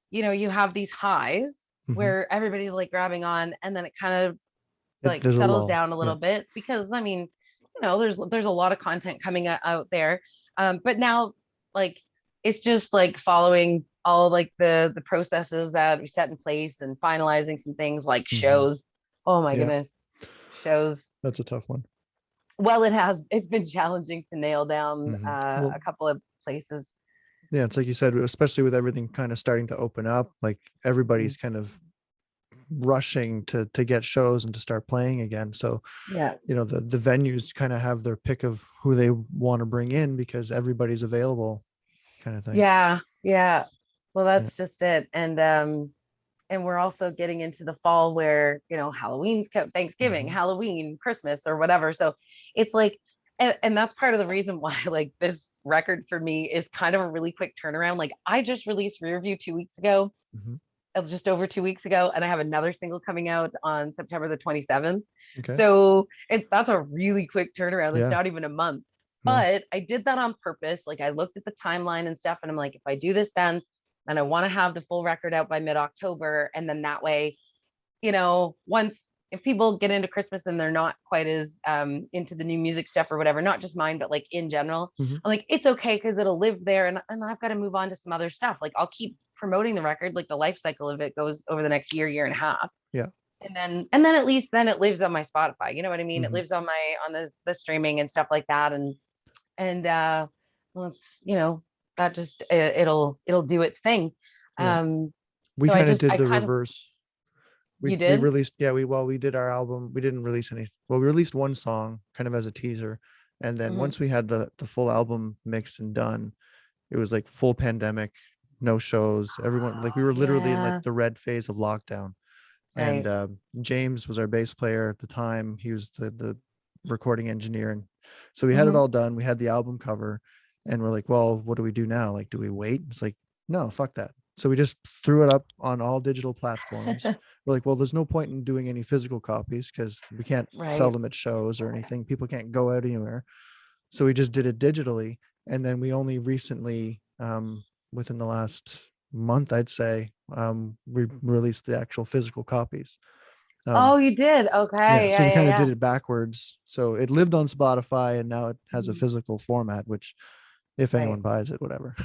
you have these highs Hmm. where everybody's like grabbing on, and then it kind of like There's a settles lull. down a Yeah. little bit, because I mean, there's a lot of content coming out there. But now, like, it's just like following all like the processes that we set in place, and finalizing some things like Hmm. shows. Oh my Yeah. goodness, shows. That's a tough one. Well, it's been challenging to nail down Hmm. Well, a couple of places. yeah, it's like you said, especially with everything kind of starting to open up, like Mhm. everybody's kind of rushing to get shows and to start playing again. So, Yeah. the venues kind of have their pick of who they want to bring in because everybody's available, kind of thing. Yeah. Yeah. Well, Yeah. that's just it. And we're also getting into the fall where, Halloween's Thanksgiving, Hmm. Halloween, Christmas, or whatever. So it's like, and that's part of the reason why like this record for me is kind of a really quick turnaround. Like I just released Rearview 2 weeks ago. Hmm. It was just over 2 weeks ago, and I have another single coming out on September the 27th. Okay. So that's a really quick turnaround. It's Yeah. not even a month. No. But I did that on purpose. Like I looked at the timeline and stuff, and I'm like, if I do this then I want to have the full record out by mid-October. And then that way, once if people get into Christmas and they're not quite as into the new music stuff or whatever, not just mine, but like in general, Hmm. I'm like, it's okay because it'll live there, and I've got to move on to some other stuff. Like I'll keep promoting the record, like the life cycle of it goes over the next year and a half. Yeah. And then at least then it lives on my Spotify. You know what I mean? It Hmm. lives on the streaming and stuff like that. And well, it's that just it'll do its thing. Yeah. Um We so I kind of just did I the kind of reverse. We You we did? released, yeah, we did our album. We didn't release any. Well, we released one song kind of as a teaser, and then Hmm. once we had the full album mixed and done, it was like full pandemic, no shows. Everyone, like, we Oh, were literally in like yeah, the red phase of lockdown. And right. James was our bass player at the time. He was the recording engineer, and so we had it Hmm. all done. We had the album cover, and we're like, well, what do we do now? Like, do we wait? It's like, no, fuck that. So we just threw it up on all digital platforms. We're like, well, there's no point in doing any physical copies because we can't sell Right. them at shows or anything. People can't go out anywhere. So we just did it digitally. And then we only recently, within the last month, I'd say, we released the actual physical copies. Oh, Um, you did. yeah, Okay. so Yeah, we yeah, kind of yeah. did it backwards. So it lived on Spotify and now it has a Mhm. physical format, which if Right. anyone buys it, whatever.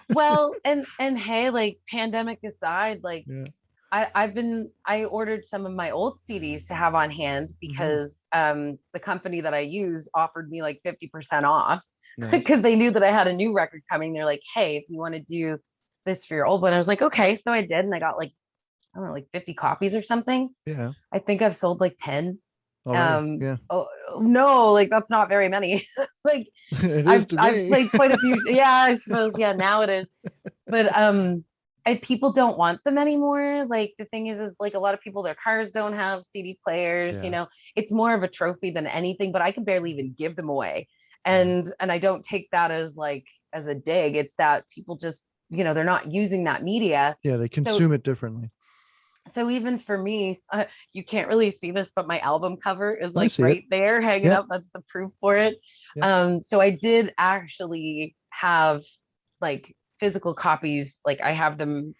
Well, and hey, like pandemic aside, like Yeah. I ordered some of my old CDs to have on hand Hmm. because the company that I use offered me like 50% off Nice. because they knew that I had a new record coming. They're like, hey, if you want to do this for your old one, I was like, okay. So I did, and I got like, I don't know, like 50 copies or something. Yeah. I think I've sold like 10. Already. Yeah. Oh no, like that's not very many. Like It is I've to I've me. played quite a few. Yeah, I suppose. Yeah, now it is. But people don't want them anymore. Like the thing is like a lot of people, their cars don't have CD players. Yeah. It's more of a trophy than anything. But I can barely even give them away, Mhm. and I don't take that as like as a dig. It's that people just they're not using that media. Yeah, they So consume it differently. even for me, you can't really see this, but my album cover is I like see it. right there hanging Yep. up. That's the proof for it. Yep. So I did actually have like physical copies. Like I haven't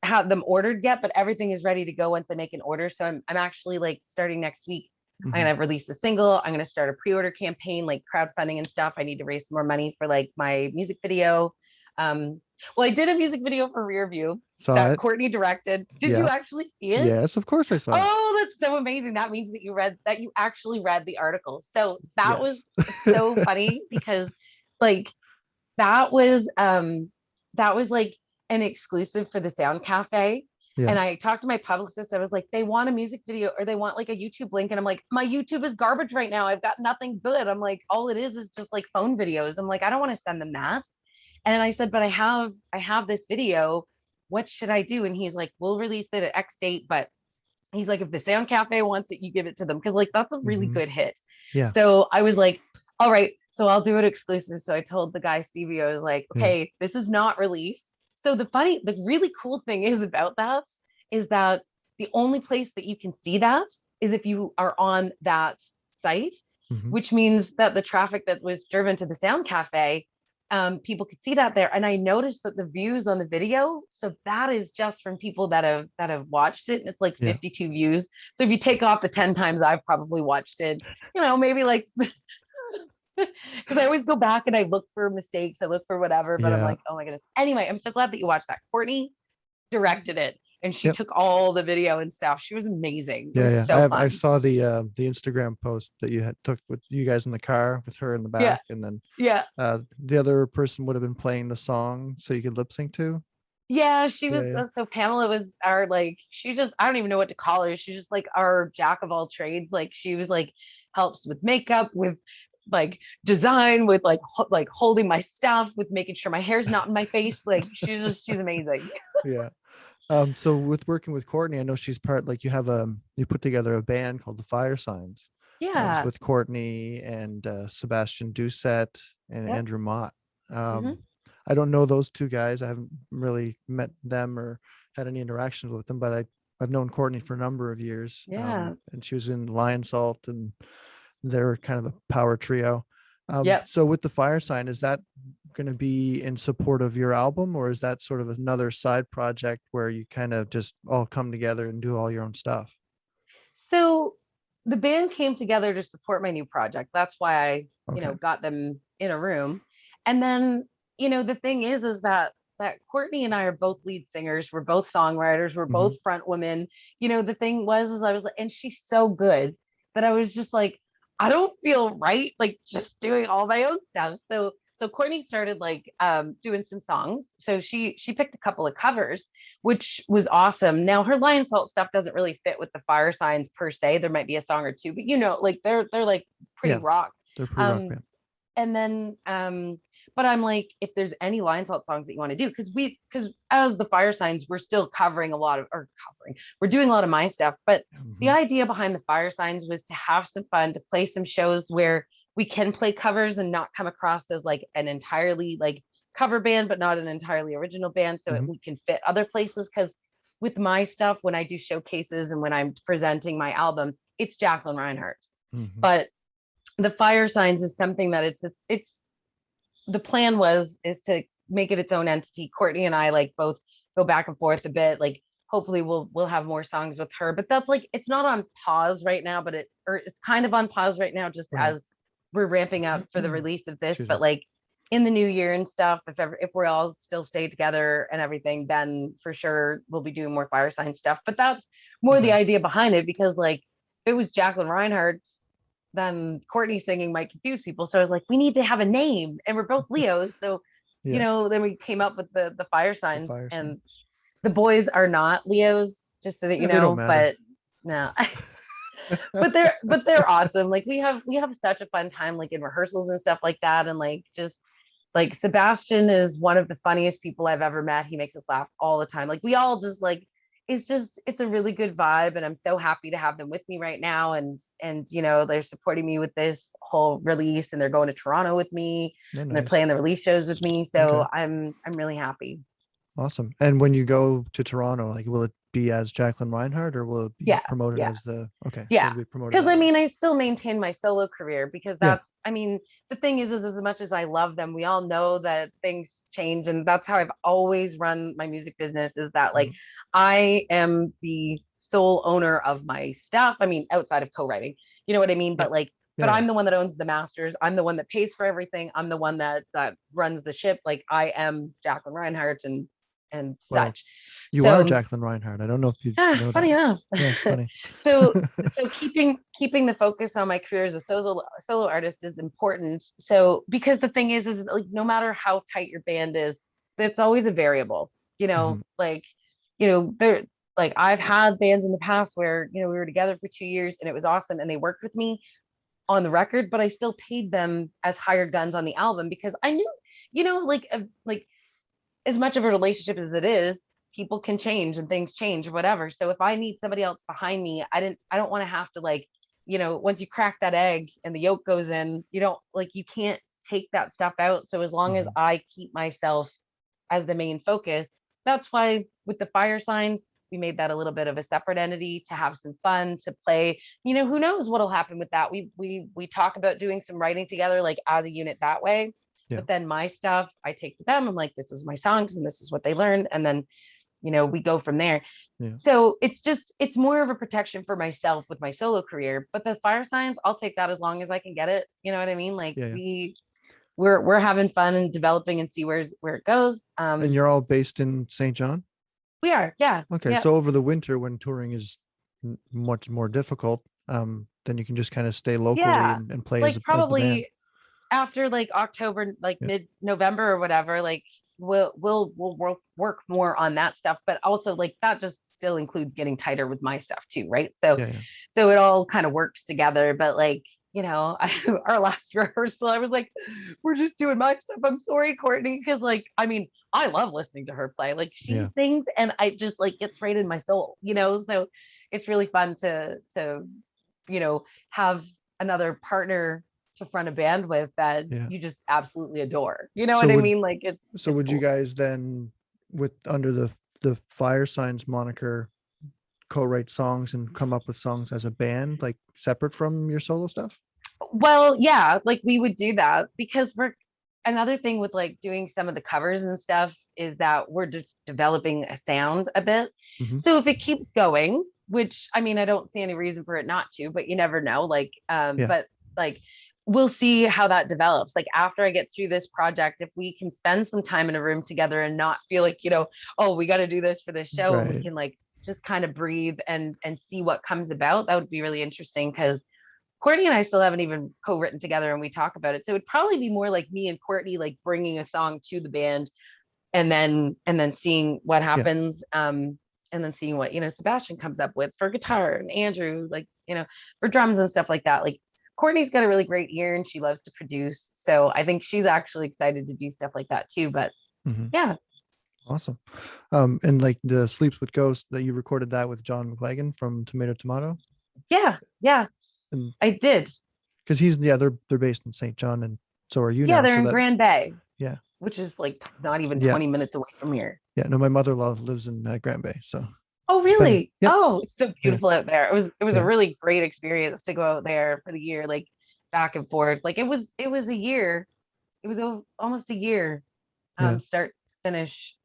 had them ordered yet, but everything is ready to go once I make an order. So I'm actually like starting next week. I'm Hmm. gonna release a single. I'm gonna start a pre-order campaign, like crowdfunding and stuff. I need to raise some more money for like my music video. Um, Well, I did a music video for Rearview Saw that it. Courtney directed. Did you Yeah. actually see it? Yes, of course I saw it. Oh, that's so amazing. That means that you actually read the article. So that Yes. was so funny because like that was like an exclusive for the Sound Cafe. Yeah. And I talked to my publicist. I was like, they want a music video or they want like a YouTube link. And I'm like, my YouTube is garbage right now. I've got nothing good. I'm like, all it is just like phone videos. I'm like, I don't want to send them that. And I said, but I have this video. What should I do? And he's like, we'll release it at X date, but he's like, if the Sound Cafe wants it, you give it to them. Cause like that's a really Hmm. good hit. Yeah. So I was like, all right, so I'll do it exclusive. So I told the guy, Stevie, I was like, Yeah. okay, this is not released. So the really cool thing is about that is that the only place that you can see that is if you are on that site, Hmm. which means that the traffic that was driven to the Sound Cafe, people could see that there. And I noticed that the views on the video, so that is just from people that have watched it. And it's like Yeah. 52 views. So if you take off the 10 times I've probably watched it, maybe like because I always go back and I look for mistakes, I look for whatever, but I'm Yeah. like, oh my goodness. Anyway, I'm so glad that you watched that. Courtney directed it and she Yep. took all the video and stuff. She was amazing. It Yeah, was yeah. so I fun. saw the Instagram post that you had took with you guys in the car with her in the Yeah. back, and then Yeah. the other person would have been playing the song so you could lip sync to. Yeah, she Yeah, was yeah. so Pamela was our like she just I don't even know what to call her. She's just like our jack of all trades. Like she was like helps with makeup, with like design, with like holding my stuff, with making sure my hair's not in my face. Like she's amazing. Yeah. So with working with Courtney, I know she's part like you put together a band called the Fire Signs. It's Yeah. with Courtney and Sebastian Doucette and Yep. Andrew Mott. Hmm. Um, I don't know those two guys. I haven't really met them or had any interactions with them, but I've known Courtney for a number of years. Yeah. And she was in Lion Salt, and they're kind of a power trio. Yep. So with the Fire Sign, is that going to be in support of your album, or is that sort of another side project where you kind of just all come together and do all your own stuff? So the band came together to support my new project. That's why I, Okay. got them in a room. And then, the thing is that Courtney and I are both lead singers. We're both songwriters. We're Hmm. both front women. The thing was, is I was like, and she's so good that I was just like, I don't feel right, like just doing all my own stuff. So Courtney started like doing some songs. So she picked a couple of covers, which was awesome. Now her Lion Salt stuff doesn't really fit with the Fire Signs per se. There might be a song or two, but like they're like pretty Yeah, rock. they're pretty rock Um, band. and then but I'm like, if there's any Lion Salt songs that you want to do, because as the Fire Signs, we're still covering a lot of or covering, we're doing a lot of my stuff. But the Hmm. idea behind the Fire Signs was to have some fun, to play some shows where we can play covers and not come across as like an entirely like cover band, but not an entirely original band, so Hmm. we can fit other places. Because with my stuff, when I do showcases and when I'm presenting my album, it's Jaclyn Reinhart. Hmm. But the Fire Signs is something that it's the plan is to make it its own entity. Courtney and I like both go back and forth a bit. Like hopefully we'll have more songs with her, but that's like it's not on pause right now, but it's kind of on pause right now just Right. as we're ramping up for the release of this. Excuse me. But like in the new year and stuff, if we're all still stay together and everything, then for sure we'll be doing more Fire Sign stuff. But that's more the Okay. idea behind it because like if it was Jaclyn Reinhardt, then Courtney singing might confuse people. So I was like, we need to have a name, and we're both Leos, so Yeah, then we came up with the Fire the Signs, Fire Sign. and the boys are not Leos, just so that you Yeah, they don't know. matter. But no, but they're awesome. Like we have such a fun time, like in rehearsals and stuff like that, and like just like Sebastian is one of the funniest people I've ever met. He makes us laugh all the time. Like we all just like it's a really good vibe, and I'm so happy to have them with me right now. And they're supporting me with this whole release, and they're going to Toronto with me, Oh, and they're nice. playing the release shows with me. Okay. So I'm really happy. Awesome. And when you go to Toronto, like, will it be as Jaclyn Reinhardt, or will it be Yeah, promoted yeah. as the? Okay, so Yeah. it'll be promoted Because that I way. mean, I still maintain my solo career because Yeah. the thing is as much as I love them, we all know that things change. And that's how I've always run my music business is that like Mhm. I am the sole owner of my stuff. I mean, outside of co-writing, you know what I mean? Yeah. But like but I'm the one that owns the masters. I'm the one that pays for everything. I'm the one that runs the ship. Like I am Jaclyn Reinhart and Well, such. you are So Jaclyn Reinhart. I don't know if you know that. funny enough. Yeah, funny. so keeping the focus on my career as a solo artist is important. So because the thing is like no matter how tight your band is, it's always a variable. Mhm. Like there like I've had bands in the past where we were together for 2 years and it was awesome and they worked with me on the record, but I still paid them as hired guns on the album because I knew, like as much of a relationship as it is, people can change and things change or whatever. So if I need somebody else behind me, I don't want to have to like, once you crack that egg and the yolk goes in, you can't take that stuff out. So as long as Mhm. I keep myself as the main focus, that's why with the fire signs, we made that a little bit of a separate entity to have some fun, to play. Who knows what'll happen with that. We talk about doing some writing together, like as a unit that way. Yeah. But then my stuff, I take to them. I'm like, this is my songs and this is what they learned. And then, we go from there. Yeah. So it's more of a protection for myself with my solo career. But the fire signs, I'll take that as long as I can get it. You know what I mean? Like Yeah. we're having fun and developing and see where it goes. And you're all based in St. John? We are, yeah. Okay, Yeah. so over the winter when touring is much more difficult, then you can just kind of stay locally Yeah. and play Like as the band. probably after like October, like Yeah. mid-November or whatever, like we'll work more on that stuff. But also like that just still includes getting tighter with my stuff too, right? So Yeah. so it all kind of works together. But like, our last rehearsal, I was like, we're just doing my stuff. I'm sorry, Courtney, because like, I mean, I love listening to her play. Like she Yeah. sings and I just like gets right in my soul, So it's really fun to have another partner to front a band with that Yeah. you just absolutely adore. You know So what I would mean? Like it's would you cool. guys then, with under the Fire Signs moniker, co-write songs and come up with songs as a band, like separate from your solo stuff? Well, yeah, like we would do that because we're another thing with like doing some of the covers and stuff is that we're just developing a sound a bit. Hmm. So if it keeps going, which I mean, I don't see any reason for it not to, but you never know. Like, Yeah. but like we'll see how that develops. Like after I get through this project, if we can spend some time in a room together and not feel like, oh, we got to do this for this show, and we Right. can like just kind of breathe and see what comes about, that would be really interesting because Courtney and I still haven't even co-written together and we talk about it. So it'd probably be more like me and Courtney, like bringing a song to the band and then seeing what Yeah. happens. And then seeing what, Sebastian comes up with for guitar and Andrew, like, for drums and stuff like that. Like Courtney's got a really great ear and she loves to produce. So I think she's actually excited to do stuff like that too. But Hmm. yeah. Awesome. And like the Sleeps with Ghosts, that you recorded that with John McLagan from Tomato Tomato? Yeah. Yeah. And I did. because they're based in St. John, and so are you Yeah. now. They're So in that, Grand Bay, yeah. which is like not even Yeah. 20 minutes away from here. Yeah. No, my mother-in-law lives in Grand Bay. So Oh, it's been, really? yep. Oh, it's so Yeah. beautiful out there. It was a Yeah. really great experience to go out there for the year, like back and forth. Like it was a year. It was almost a year, Yeah. start to finish,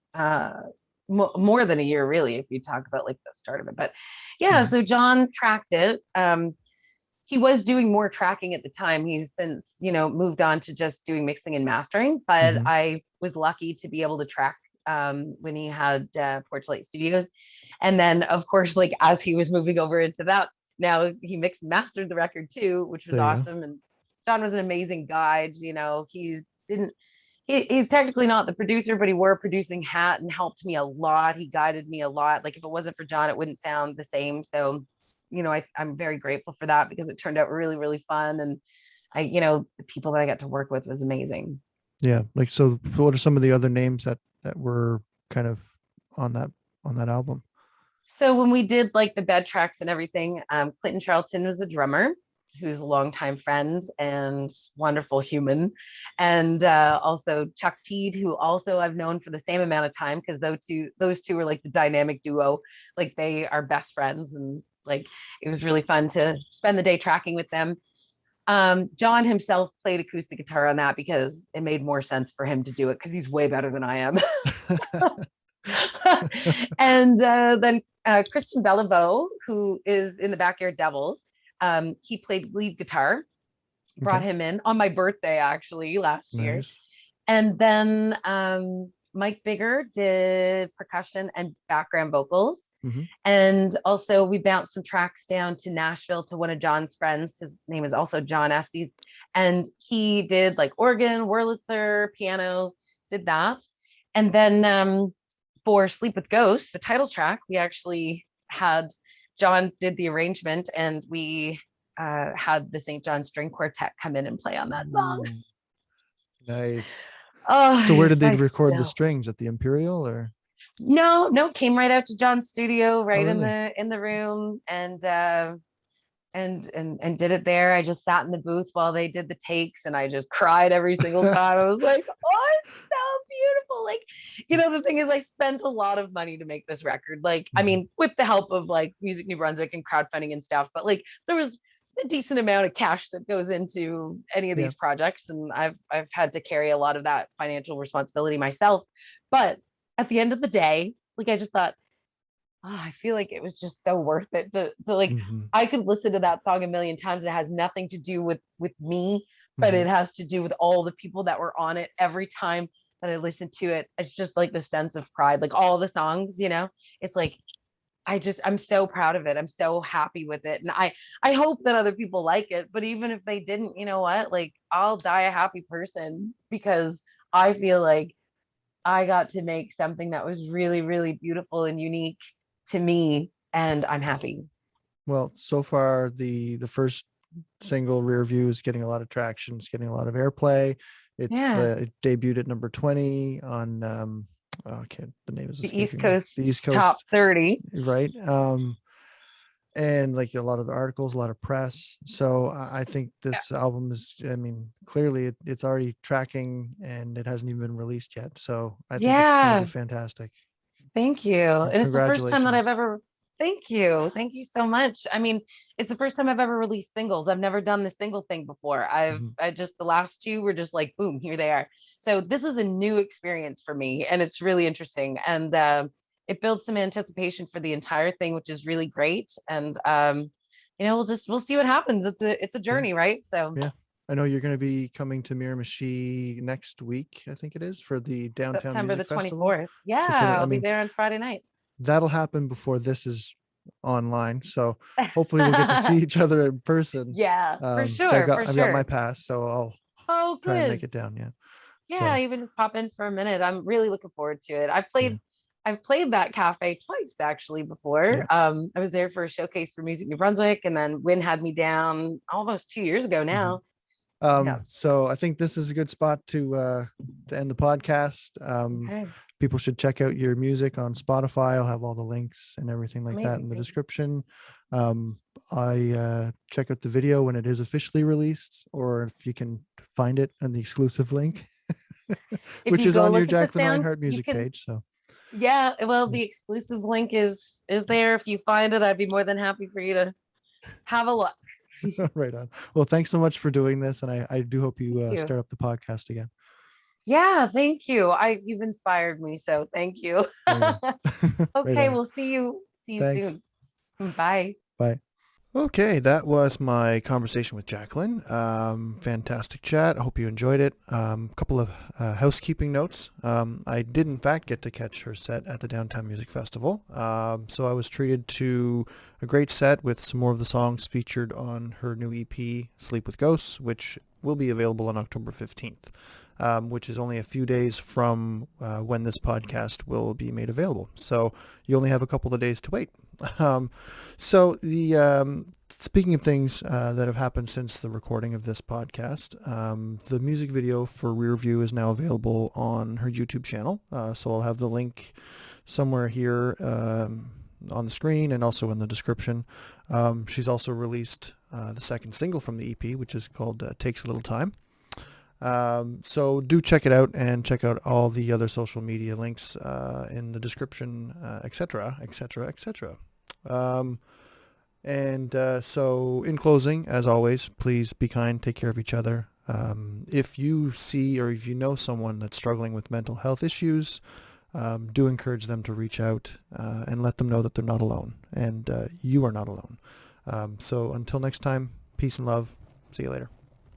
more than a year, really, if you talk about like the start of it. But yeah, Mhm. so John tracked it. He was doing more tracking at the time. He's since, moved on to just doing mixing and mastering, but Mhm. I was lucky to be able to track when he had Porch Light Studios. And then, of course, like as he was moving over into that, now he mixed and mastered the record too, which was There you go. awesome. And John was an amazing guide. He didn't, he's technically not the producer, but he wore a producing hat and helped me a lot. He guided me a lot. Like if it wasn't for John, it wouldn't sound the same. So, I'm very grateful for that because it turned out really, really fun. And the people that I got to work with was amazing. Yeah. Like, so what are some of the other names that were kind of on that album? So when we did like the bed tracks and everything, Clinton Charlton was a drummer who's a longtime friend and wonderful human. And also Chuck Teed, who also I've known for the same amount of time because those two were like the dynamic duo. Like they are best friends and like it was really fun to spend the day tracking with them. John himself played acoustic guitar on that because it made more sense for him to do it because he's way better than I am. And then Christian Beliveau, who is in the Backyard Devils, he played lead guitar. brought Okay. him in on my birthday actually last year. Nice. And then Mike Bigger did percussion and background vocals. Mm-hmm. And also we bounced some tracks down to Nashville to one of John's friends. His name is also John Estes. And he did like organ, Wurlitzer, piano, did that. And then for Sleep with Ghosts, the title track, we actually had John did the arrangement and we had the St. John String Quartet come in and play on that song. Ooh, nice. Oh, So where did they I record the still strings? At the Imperial or? no, came right out to John's studio, Oh, right really? in the room, and did it there. I just sat in the booth while they did the takes, and I just cried every single time. I was like, "Oh, it's so beautiful!" Like, the thing is, I spent a lot of money to make this record. Like, I Mhm. mean, with the help of like Music New Brunswick and crowdfunding and stuff, but like, there was a decent amount of cash that goes into any of Yeah. these projects, and I've had to carry a lot of that financial responsibility myself. But at the end of the day, like, I just thought, oh, I feel like it was just so worth it to like, Mhm. I could listen to that song a million times. It has nothing to do with me, but Mhm. it has to do with all the people that were on it. Every time that I listen to it, it's just like the sense of pride. Like all the songs, it's like I'm so proud of it. I'm so happy with it. And I hope that other people like it, but even if they didn't, you know what? Like I'll die a happy person because I feel like I got to make something that was really, really beautiful and unique to me, and I'm happy. Well, so far the first single Rearview is getting a lot of traction. It's getting a lot of airplay. Yeah. It debuted at number 20 on oh, I can't, the name is The East escaping me. The East Coast's top Coast, 30. right? And like a lot of the articles, a lot of press. So I think Yeah. this album is, I mean, clearly it's already tracking and it hasn't even been released yet. So I think it's going to be Yeah. fantastic. Thank you. And And it's the first time that I've congratulations. ever, thank you. Thank you so much. I mean, it's the first time I've ever released singles. I've never done the single thing before. Mhm. I just, the last two were just like, boom, here they are. So this is a new experience for me and it's really interesting. And it builds some anticipation for the entire thing, which is really great. And, we'll see what happens. It's a Yeah. journey, right? So Yeah. I know you're going to be coming to Miramichi next week, I think it is, for the Downtown September the Music Festival. 24th. Yeah, September. I I'll be mean, there on Friday night. that'll happen before this is online. So hopefully we'll get to see each other in person. Yeah, for So sure, for I've got my sure. pass, so I'll Oh, try and good. make it down. Yeah. Yeah, So even just pop in for a minute. I'm really looking forward to it. yeah. I've played that cafe twice actually before. Yeah. I was there for a showcase for Music New Brunswick, and then Win had me down almost 2 years ago Mhm. now. Yeah. So I think this is a good spot to end the podcast. Okay. People should check out your music on Spotify. I'll have all the links and everything like that Amazing. in the Thank you. description. I check out the video when it is officially released, or if you can find it on the exclusive link, If which you is go on your look at the Jaclyn sound, Reinhart you music can, page. So yeah, well, yeah, the exclusive link is there. If you find it, I'd be more than happy for you to have a look. right on. Well, thanks so much for doing this, and I do hope Thank you you. start up the podcast again. Yeah, thank you. You've inspired me, so thank you. There you go. Right Okay, on. we'll see you Thanks. soon. Bye. Bye. Okay, that was my conversation with Jaclyn. Fantastic chat. I hope you enjoyed it. A couple of housekeeping notes. I did, in fact, get to catch her set at the Downtown Music Festival. So I was treated to a great set with some more of the songs featured on her new EP, Sleep with Ghosts, which will be available on October 15th, which is only a few days from when this podcast will be made available. So you only have a couple of days to wait. So speaking of things that have happened since the recording of this podcast, the music video for Rearview is now available on her YouTube channel. So I'll have the link somewhere here on the screen and also in the description. She's also released the second single from the EP, which is called Takes a Little Time. So do check it out and check out all the other social media links in the description, etc., etc., etc. So in closing, as always, please be kind, take care of each other. If you see or if you know someone that's struggling with mental health issues, do encourage them to reach out and let them know that they're not alone and you are not alone. So until next time, peace and love. See you later.